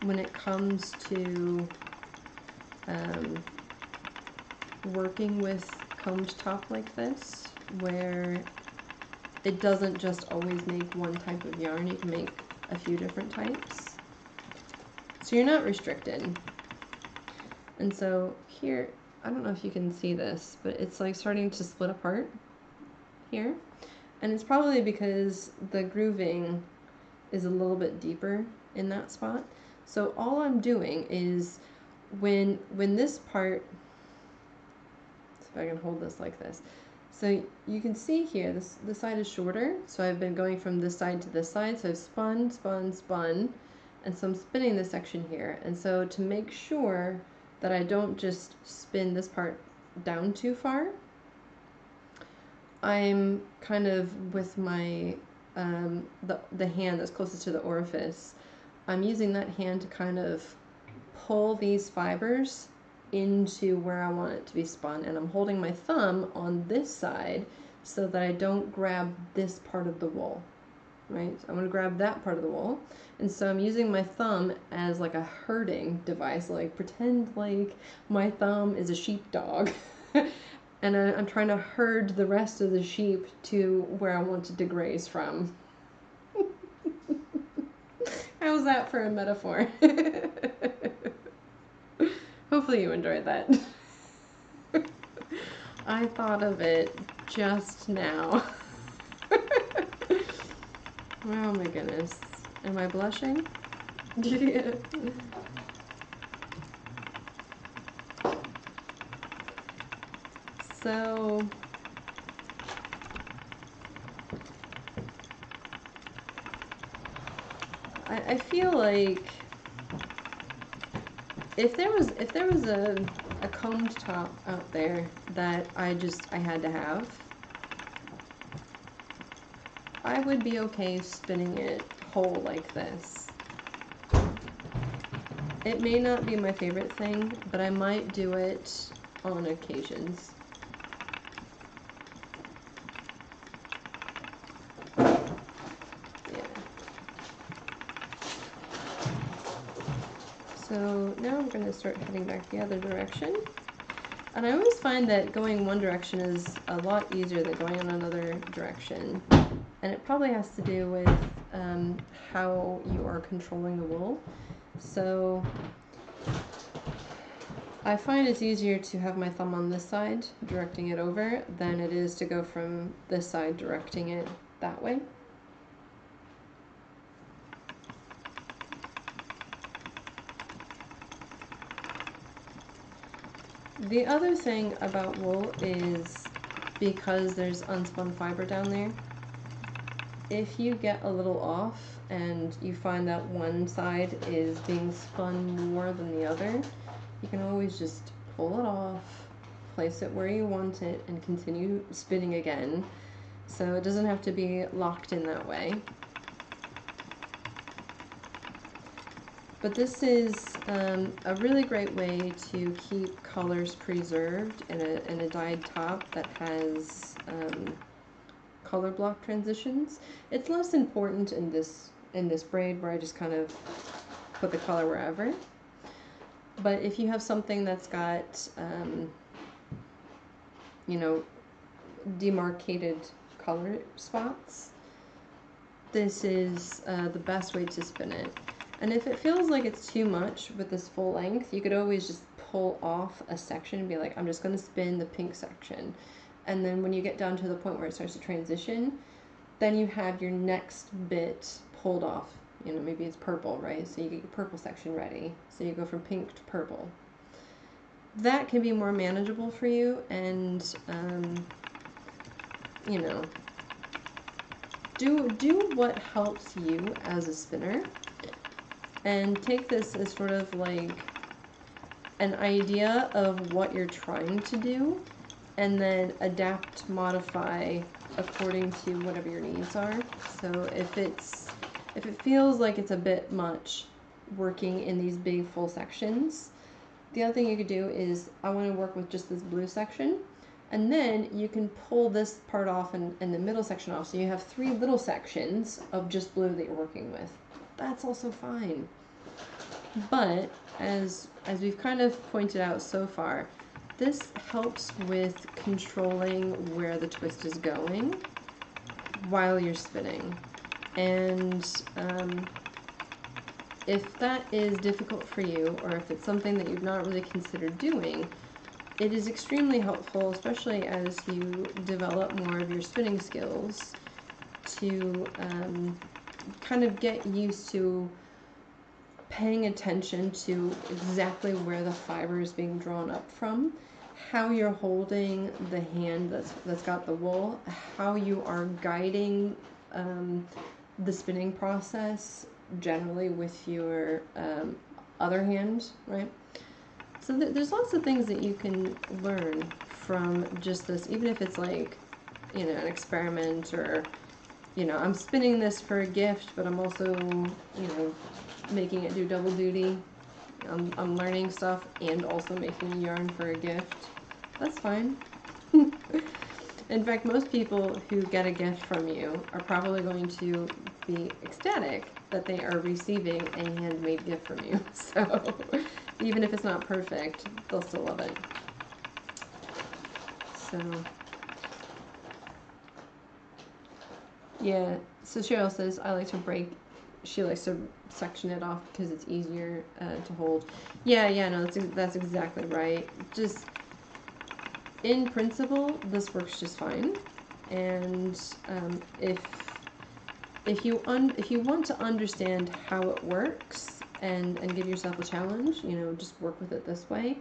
when it comes to working with combed top like this, where it doesn't just always make one type of yarn. You can make a few different types, so you're not restricted. And so here, I don't know if you can see this, but it's like starting to split apart here, and it's probably because the grooving is a little bit deeper in that spot. So all I'm doing is when this part, if I can hold this like this, so you can see here this side is shorter, so I've been going from this side to this side, so I've spun, and so I'm spinning this section here. And so to make sure that I don't just spin this part down too far, I'm kind of with my the hand that's closest to the orifice, I'm using that hand to kind of pull these fibers into where I want it to be spun, and I'm holding my thumb on this side so that I don't grab this part of the wool, right? So I'm going to grab that part of the wool, and so I'm using my thumb as like a herding device, like pretend like my thumb is a sheepdog and I'm trying to herd the rest of the sheep to where I want it to graze from. How's that for a metaphor? Hopefully you enjoyed that. I thought of it just now. Oh my goodness. Am I blushing? So I feel like if there was a combed top out there that I had to have, I would be okay spinning it whole like this. It may not be my favorite thing, but I might do it on occasions. So now I'm going to start heading back the other direction. And I always find that going one direction is a lot easier than going in another direction. And it probably has to do with how you are controlling the wool. So I find it's easier to have my thumb on this side, directing it over, than it is to go from this side, directing it that way. The other thing about wool is, because there's unspun fiber down there, if you get a little off and you find that one side is being spun more than the other, you can always just pull it off, place it where you want it, and continue spinning again. So it doesn't have to be locked in that way. But this is a really great way to keep colors preserved in a dyed top that has color block transitions. It's less important in this braid where I just kind of put the color wherever. But if you have something that's got you know, demarcated color spots, this is the best way to spin it. And if it feels like it's too much with this full length, you could always just pull off a section and be like, I'm just going to spin the pink section. And then when you get down to the point where it starts to transition, then you have your next bit pulled off. You know, maybe it's purple, right? So you get your purple section ready. So you go from pink to purple. That can be more manageable for you, and you know, do what helps you as a spinner. And take this as sort of like an idea of what you're trying to do, and then adapt, modify according to whatever your needs are. So if it feels like it's a bit much working in these big full sections, the other thing you could do is, I want to work with just this blue section, and then you can pull this part off and the middle section off, so you have 3 little sections of just blue that you're working with. That's also fine. But as we've kind of pointed out so far, this helps with controlling where the twist is going while you're spinning. And if that is difficult for you, or if it's something that you've not really considered doing, it is extremely helpful, especially as you develop more of your spinning skills, to kind of get used to paying attention to exactly where the fiber is being drawn up from, how you're holding the hand that's got the wool, how you are guiding the spinning process generally with your other hand, right? So there's lots of things that you can learn from just this, even if it's like, you know, an experiment, or, you know, I'm spinning this for a gift, but I'm also, you know, making it do double duty. I'm learning stuff and also making yarn for a gift. That's fine. In fact, most people who get a gift from you are probably going to be ecstatic that they are receiving a handmade gift from you. So even if it's not perfect, they'll still love it. So yeah, so Cheryl says, I like to break, she likes to section it off because it's easier to hold. Yeah, no, that's exactly right. Just, in principle, this works just fine. And if you want to understand how it works and give yourself a challenge, you know, just work with it this way.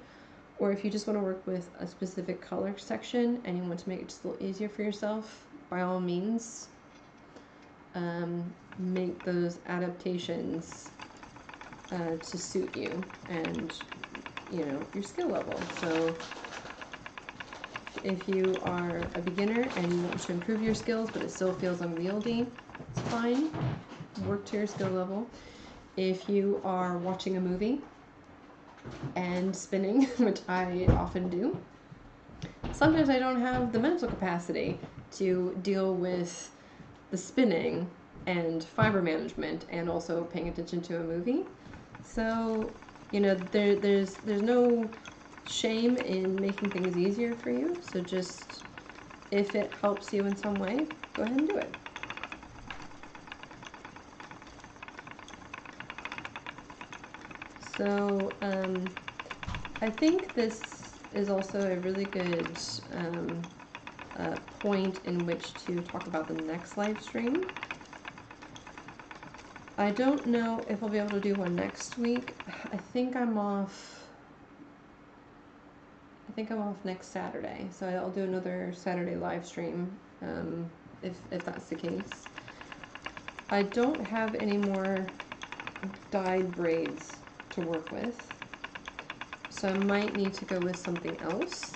Or if you just want to work with a specific color section and you want to make it just a little easier for yourself, by all means, make those adaptations to suit you and, you know, your skill level. So if you are a beginner and you want to improve your skills but it still feels unwieldy, it's fine. Work to your skill level. If you are watching a movie and spinning, which I often do, sometimes I don't have the mental capacity to deal with the spinning and fiber management and also paying attention to a movie. So, you know, there's no shame in making things easier for you. So just, if it helps you in some way, go ahead and do it. So I think this is also a really good point in which to talk about the next live stream. I don't know if I'll be able to do one next week. I think I'm off next Saturday, so I'll do another Saturday live stream if that's the case. I don't have any more dyed braids to work with, so I might need to go with something else.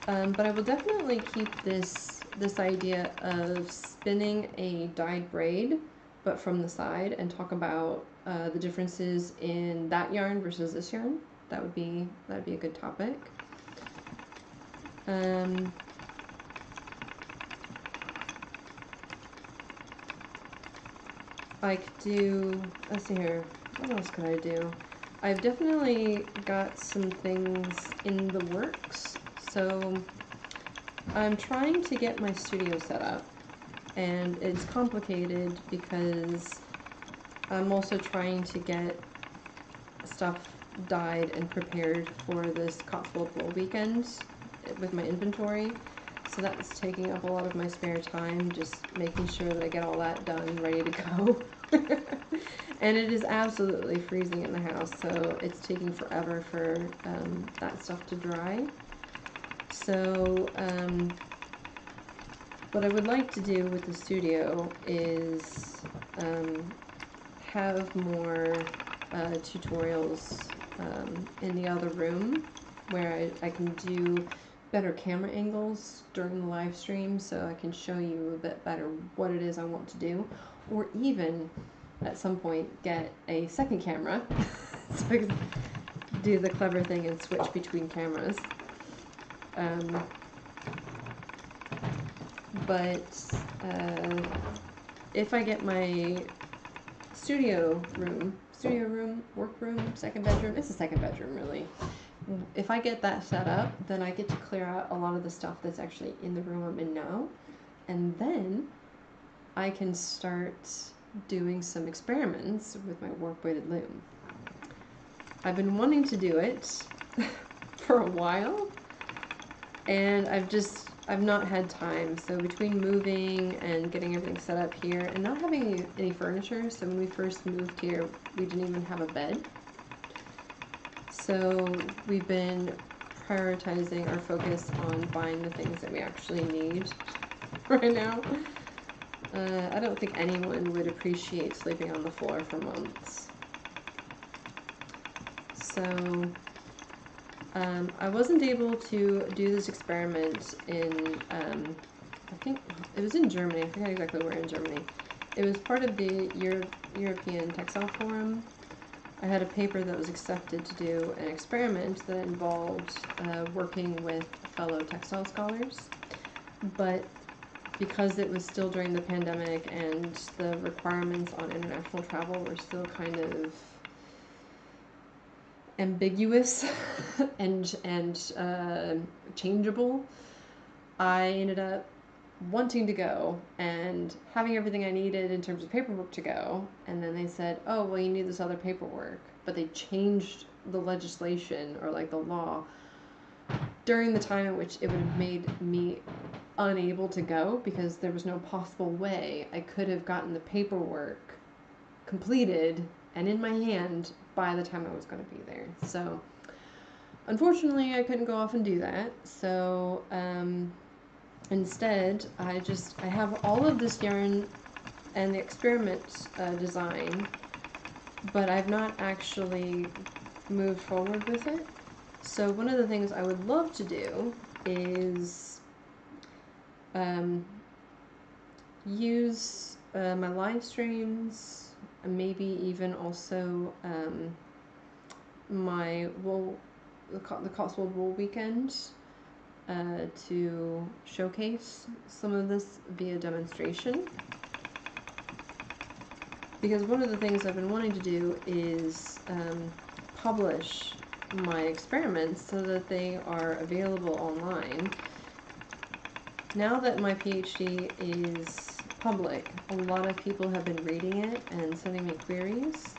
But I will definitely keep this idea of spinning a dyed braid, but from the side, and talk about the differences in that yarn versus this yarn. That'd be a good topic. I could do, let's see here, what else could I do? I've definitely got some things in the works. So I'm trying to get my studio set up, and it's complicated because I'm also trying to get stuff dyed and prepared for this Cotswold Wool weekend with my inventory. So that's taking up a lot of my spare time, just making sure that I get all that done, ready to go. And it is absolutely freezing in the house, so it's taking forever for that stuff to dry. So what I would like to do with the studio is have more tutorials in the other room where I can do better camera angles during the live stream, so I can show you a bit better what it is I want to do, or even at some point get a second camera so I can do the clever thing and switch between cameras. But if I get my studio room, workroom, second bedroom, it's a second bedroom really. If I get that set up, then I get to clear out a lot of the stuff that's actually in the room I'm in now, and then I can start doing some experiments with my warp weighted loom. I've been wanting to do it for a while, and I've not had time. So between moving and getting everything set up here and not having any furniture, so when we first moved here, we didn't even have a bed. So we've been prioritizing our focus on buying the things that we actually need right now. I don't think anyone would appreciate sleeping on the floor for months. So I wasn't able to do this experiment in, I think it was in Germany. I forget exactly where in Germany. It was part of the European Textile Forum. I had a paper that was accepted to do an experiment that involved working with fellow textile scholars, but because it was still during the pandemic and the requirements on international travel were still kind of ambiguous and changeable, I ended up wanting to go and having everything I needed in terms of paperwork to go, and then they said, oh, well, you need this other paperwork, but they changed the legislation or like the law during the time in which it would have made me unable to go because there was no possible way I could have gotten the paperwork completed and in my hand by the time I was going to be there. So unfortunately, I couldn't go off and do that. So instead, I have all of this yarn and the experiment design, but I've not actually moved forward with it. So one of the things I would love to do is use my live streams, maybe even also my wool, the Cotswold Wool Weekend, to showcase some of this via demonstration. Because one of the things I've been wanting to do is publish my experiments so that they are available online. Now that my PhD is public, a lot of people have been reading it and sending me queries.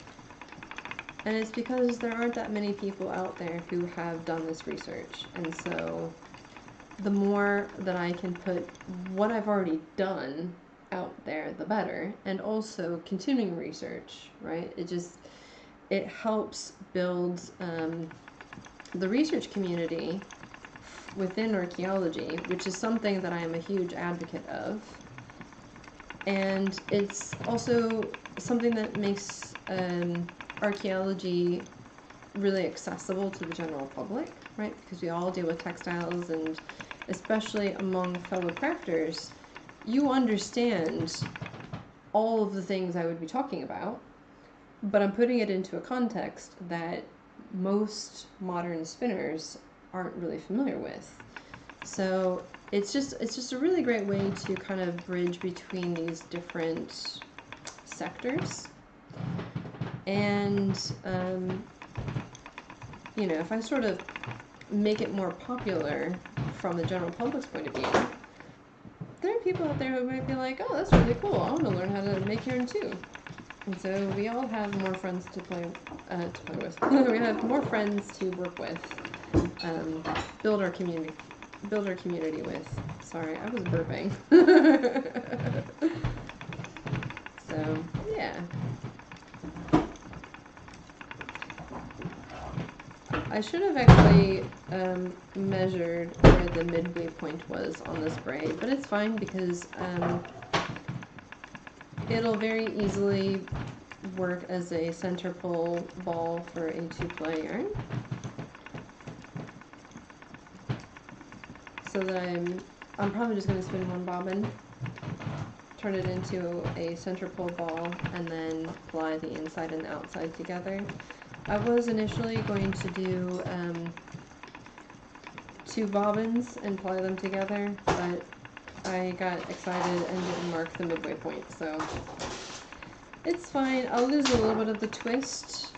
And it's because there aren't that many people out there who have done this research. And so the more that I can put what I've already done out there, the better. And also continuing research, right? It helps build the research community within archaeology, which is something that I am a huge advocate of. And it's also something that makes archaeology really accessible to the general public, right? Because we all deal with textiles, and especially among fellow crafters, you understand all of the things I would be talking about, but I'm putting it into a context that most modern spinners aren't really familiar with. So it's just a really great way to kind of bridge between these different sectors. And you know, if I sort of make it more popular from the general public's point of view, there are people out there who might be like, oh, that's really cool, I want to learn how to make yarn too. And so we all have more friends to play with. We have more friends to work with, build our community with. Sorry, I was burping. So yeah, I should have actually measured where the midway point was on this braid, but it's fine because it'll very easily work as a center pull ball for a 2-ply yarn. So that I'm probably just going to spin one bobbin, turn it into a center pull ball, and then ply the inside and the outside together. I was initially going to do 2 bobbins and ply them together, but I got excited and didn't mark the midway point, so it's fine. I'll lose a little bit of the twist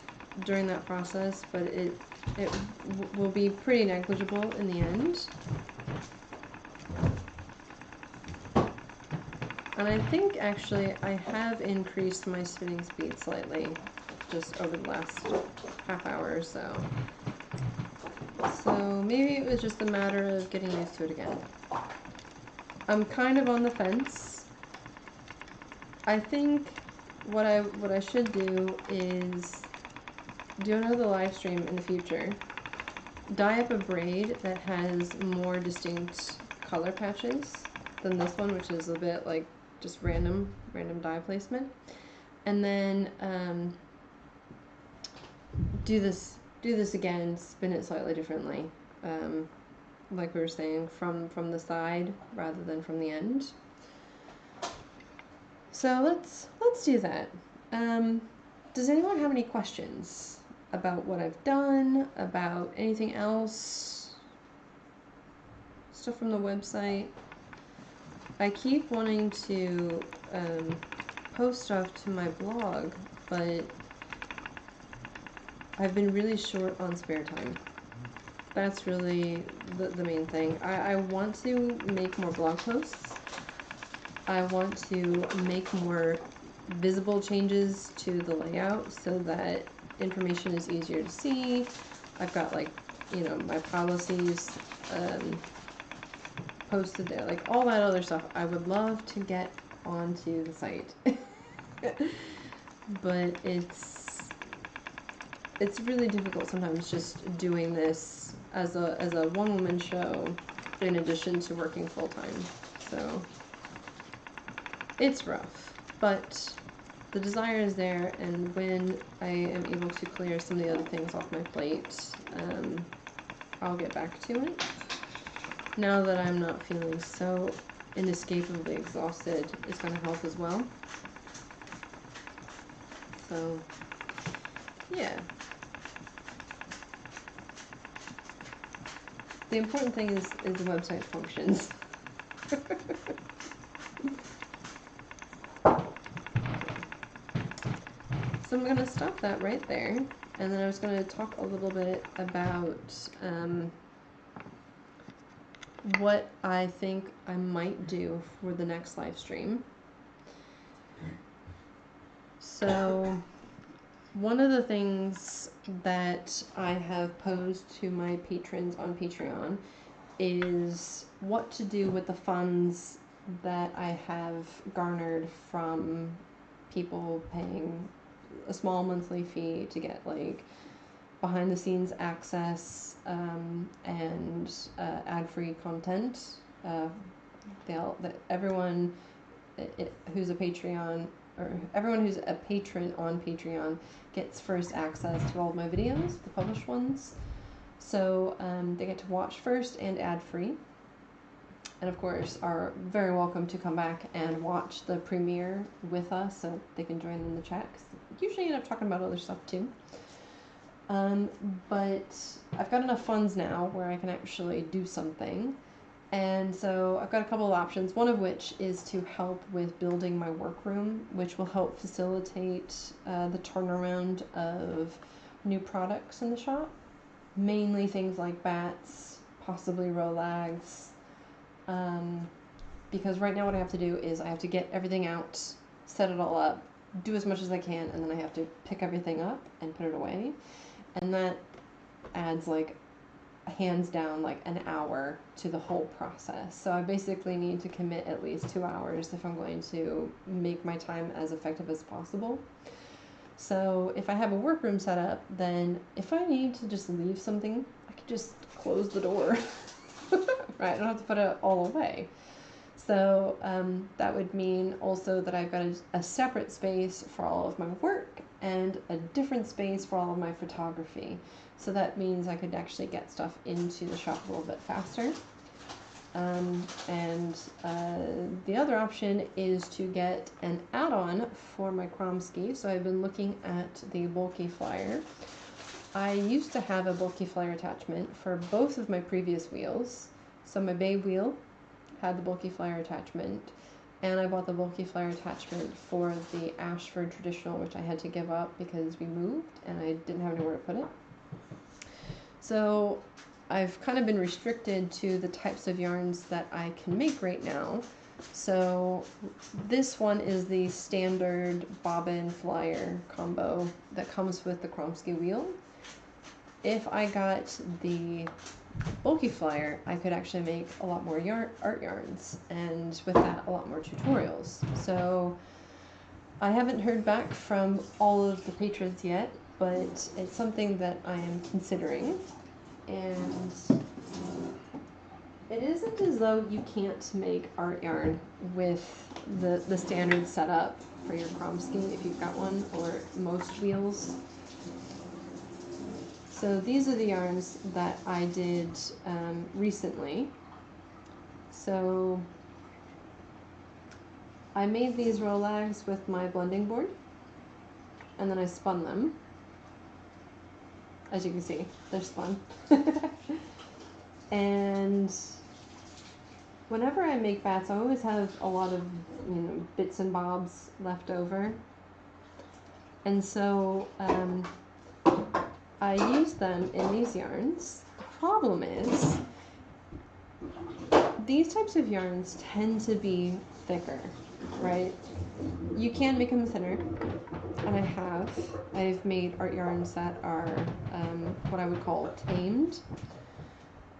during that process, but it will be pretty negligible in the end. And I think actually I have increased my spinning speed slightly just over the last half hour or so. So maybe it was just a matter of getting used to it again. I'm kind of on the fence. I think what I should do is do another live stream in the future. Dye up a braid that has more distinct color patches than this one, which is a bit like just random dye placement. And then do this again, spin it slightly differently. Like we were saying, from the side rather than from the end. So let's do that. Does anyone have any questions about what I've done, about anything else? Stuff from the website? I keep wanting to post stuff to my blog, but I've been really short on spare time. That's really the main thing. I want to make more blog posts. I want to make more visible changes to the layout so that information is easier to see. I've got, like, you know, my policies posted there. Like all that other stuff I would love to get onto the site. But it's really difficult sometimes just doing this as a one-woman show in addition to working full-time. So it's rough, but the desire is there, and when I am able to clear some of the other things off my plate, I'll get back to it. Now that I'm not feeling so inescapably exhausted, it's going to help as well. So, yeah. The important thing is the website functions. So I'm going to stop that right there, and then I was going to talk a little bit about what I think I might do for the next live stream. So one of the things that I have posed to my patrons on Patreon is what to do with the funds that I have garnered from people paying a small monthly fee to get like behind the scenes access and ad-free content. Everyone who's a Patreon, or everyone who's a patron on Patreon, gets first access to all of my videos, the published ones. So they get to watch first and ad-free. And of course are very welcome to come back and watch the premiere with us, so they can join in the chat. Usually end up talking about other stuff too. But I've got enough funds now where I can actually do something. And so I've got a couple of options, one of which is to help with building my workroom, which will help facilitate the turnaround of new products in the shop. Mainly things like bats, possibly Rolags. Because right now what I have to do is I have to get everything out, set it all up, do as much as I can, and then I have to pick everything up and put it away. And that adds like hands down like an hour to the whole process. So I basically need to commit at least 2 hours if I'm going to make my time as effective as possible. So if I have a workroom set up, then if I need to just leave something, I can just close the door. Right, I don't have to put it all away. So that would mean also that I've got a separate space for all of my work and a different space for all of my photography. So that means I could actually get stuff into the shop a little bit faster. The other option is to get an add-on for my Kromsky. So I've been looking at the bulky flyer. I used to have a bulky flyer attachment for both of my previous wheels. So my Bay wheel had the bulky flyer attachment, and I bought the bulky flyer attachment for the Ashford traditional, which I had to give up because we moved and I didn't have anywhere to put it. So I've kind of been restricted to the types of yarns that I can make right now. So this one is the standard bobbin flyer combo that comes with the Kromsky wheel. If I got the bulky flyer, I could actually make a lot more art yarns, and with that a lot more tutorials. So I haven't heard back from all of the patrons yet, but it's something that I am considering. And it isn't as though you can't make art yarn with the standard setup for your Kromsky if you've got one, or most wheels. So these are the yarns that I did recently. So I made these Rolags with my blending board, and then I spun them. As you can see, they're spun. And whenever I make bats, I always have a lot of bits and bobs left over. And so I use them in these yarns. The problem is these types of yarns tend to be thicker, right? You can make them thinner, and I've made art yarns that are what I would call tamed.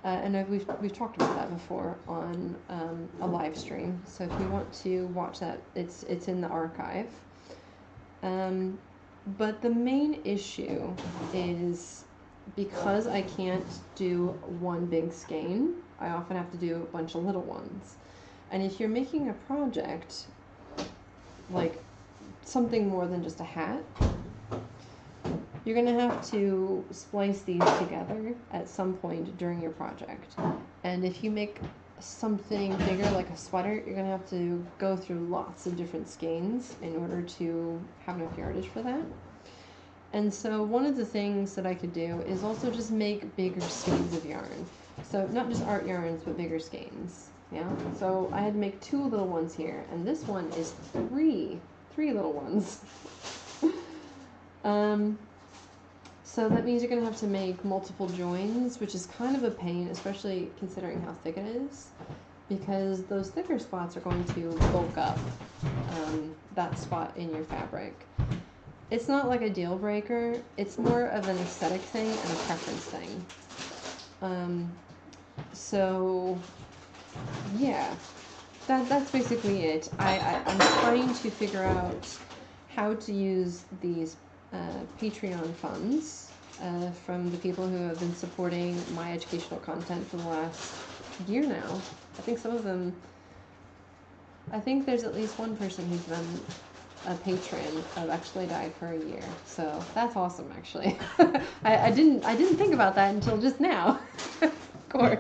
and we've talked about that before on a live stream. So if you want to watch that, it's in the archive. But the main issue is because I can't do one big skein, I often have to do a bunch of little ones. And if you're making a project like something more than just a hat, you're going to have to splice these together at some point during your project. And if you make something bigger like a sweater, you're going to have to go through lots of different skeins in order to have enough yardage for that. And so one of the things that I could do is also just make bigger skeins of yarn. So not just art yarns, but bigger skeins. Yeah. So I had to make 2 little ones here, and this one is 3 little ones. So that means you're going to have to make multiple joins, which is kind of a pain, especially considering how thick it is, because those thicker spots are going to bulk up that spot in your fabric. It's not like a deal breaker, it's more of an aesthetic thing and a preference thing. So yeah, that's basically it. I'm trying to figure out how to use these Patreon funds from the people who have been supporting my educational content for the last year now. I think some of them, I think there's at least one person who's been a patron of Actually Dye for a year. So that's awesome, actually. I didn't think about that until just now. Of course.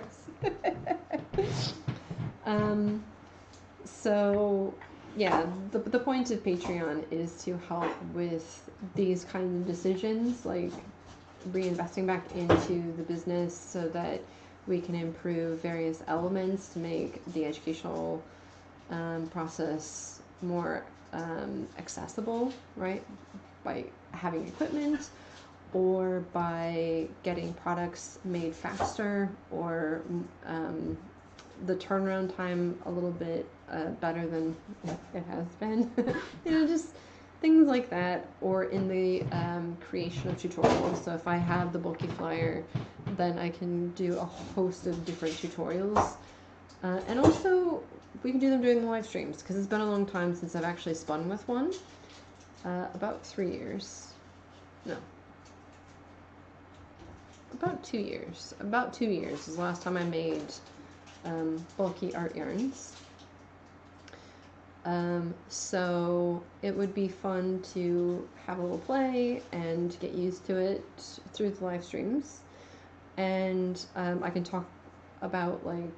So yeah, the point of Patreon is to help with these kinds of decisions, like reinvesting back into the business so that we can improve various elements to make the educational process more accessible, right? By having equipment, or by getting products made faster, or the turnaround time a little bit better than it has been. You know, just things like that, or in the creation of tutorials. So if I have the bulky flyer, then I can do a host of different tutorials. And also, we can do them during the live streams, because it's been a long time since I've actually spun with one. About 3 years. No. About 2 years. About 2 years is the last time I made bulky art yarns. So it would be fun to have a little play and get used to it through the live streams. And I can talk about like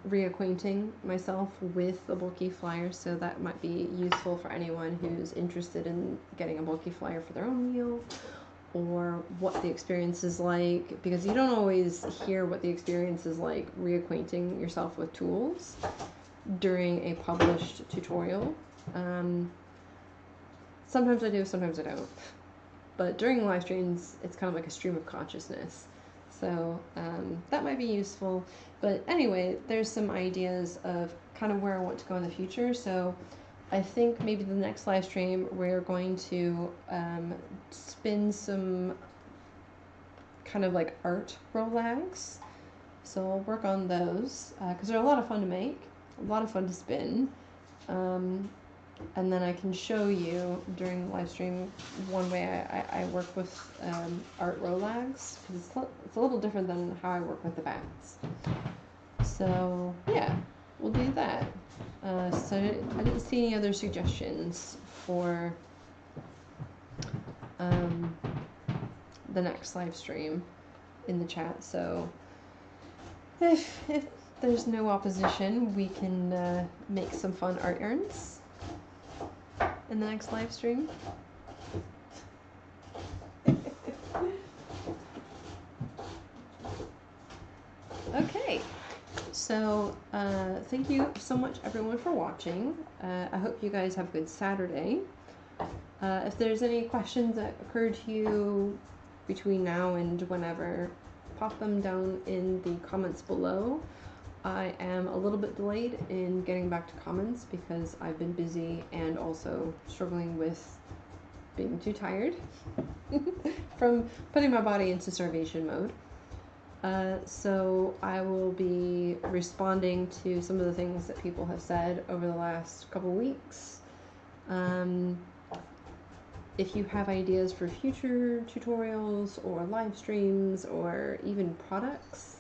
reacquainting myself with the bulky flyer, so that might be useful for anyone who's interested in getting a bulky flyer for their own meal, or what the experience is like, because you don't always hear what the experience is like reacquainting yourself with tools during a published tutorial. Sometimes I do, sometimes I don't. But during live streams, it's kind of like a stream of consciousness. So that might be useful. But anyway, there's some ideas of kind of where I want to go in the future. So I think maybe the next live stream, we're going to spin some kind of like art rollags. So I'll work on those, because they're a lot of fun to make, a lot of fun to spin. And then I can show you during the live stream one way I work with art rollags, because it's a little different than how I work with the bats. So yeah, we'll do that. So I didn't see any other suggestions for the next live stream in the chat. So if there's no opposition, we can make some fun art yarns in the next live stream. Okay, so thank you so much everyone for watching. I hope you guys have a good Saturday. If there's any questions that occur to you between now and whenever, pop them down in the comments below. I am a little bit delayed in getting back to comments because I've been busy and also struggling with being too tired from putting my body into starvation mode. So I will be responding to some of the things that people have said over the last couple weeks. If you have ideas for future tutorials or live streams or even products,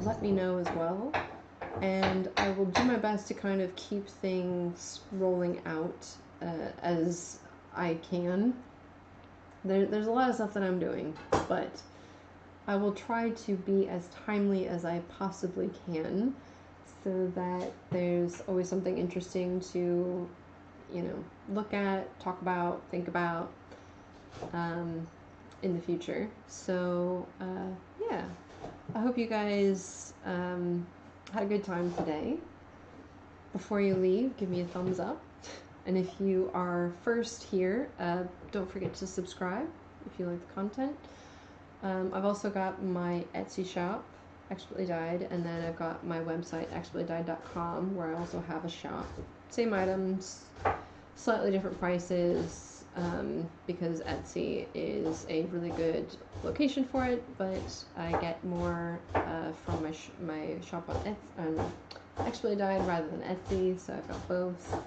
let me know as well. And I will do my best to kind of keep things rolling out as I can. There's a lot of stuff that I'm doing, but I will try to be as timely as I possibly can so that there's always something interesting to, you know, look at, talk about, think about in the future. So, yeah, I hope you guys had a good time today. Before you leave, give me a thumbs up. And if you are first here, don't forget to subscribe if you like the content. I've also got my Etsy shop, Expertly Dyed, and then I've got my website, expertlydyed.com, where I also have a shop. Same items, slightly different prices, because Etsy is a really good location for it, but I get more from my shop on Expertly Dyed rather than Etsy, so I've got both.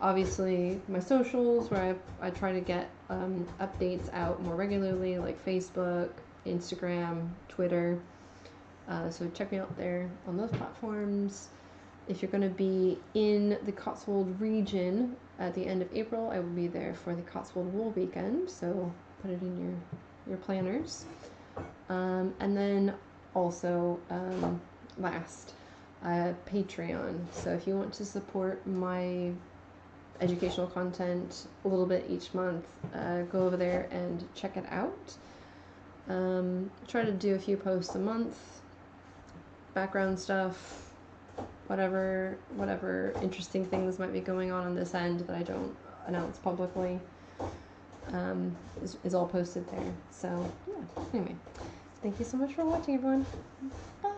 Obviously my socials, where I try to get updates out more regularly, like Facebook, Instagram, Twitter, so check me out there on those platforms. If you're going to be in the Cotswold region at the end of April, I will be there for the Cotswold Wool Weekend, so put it in your planners. And then also last, Patreon. So if you want to support my educational content a little bit each month, go over there and check it out. Try to do a few posts a month, background stuff, whatever interesting things might be going on this end that I don't announce publicly, is all posted there. So yeah, anyway, thank you so much for watching, everyone. Bye.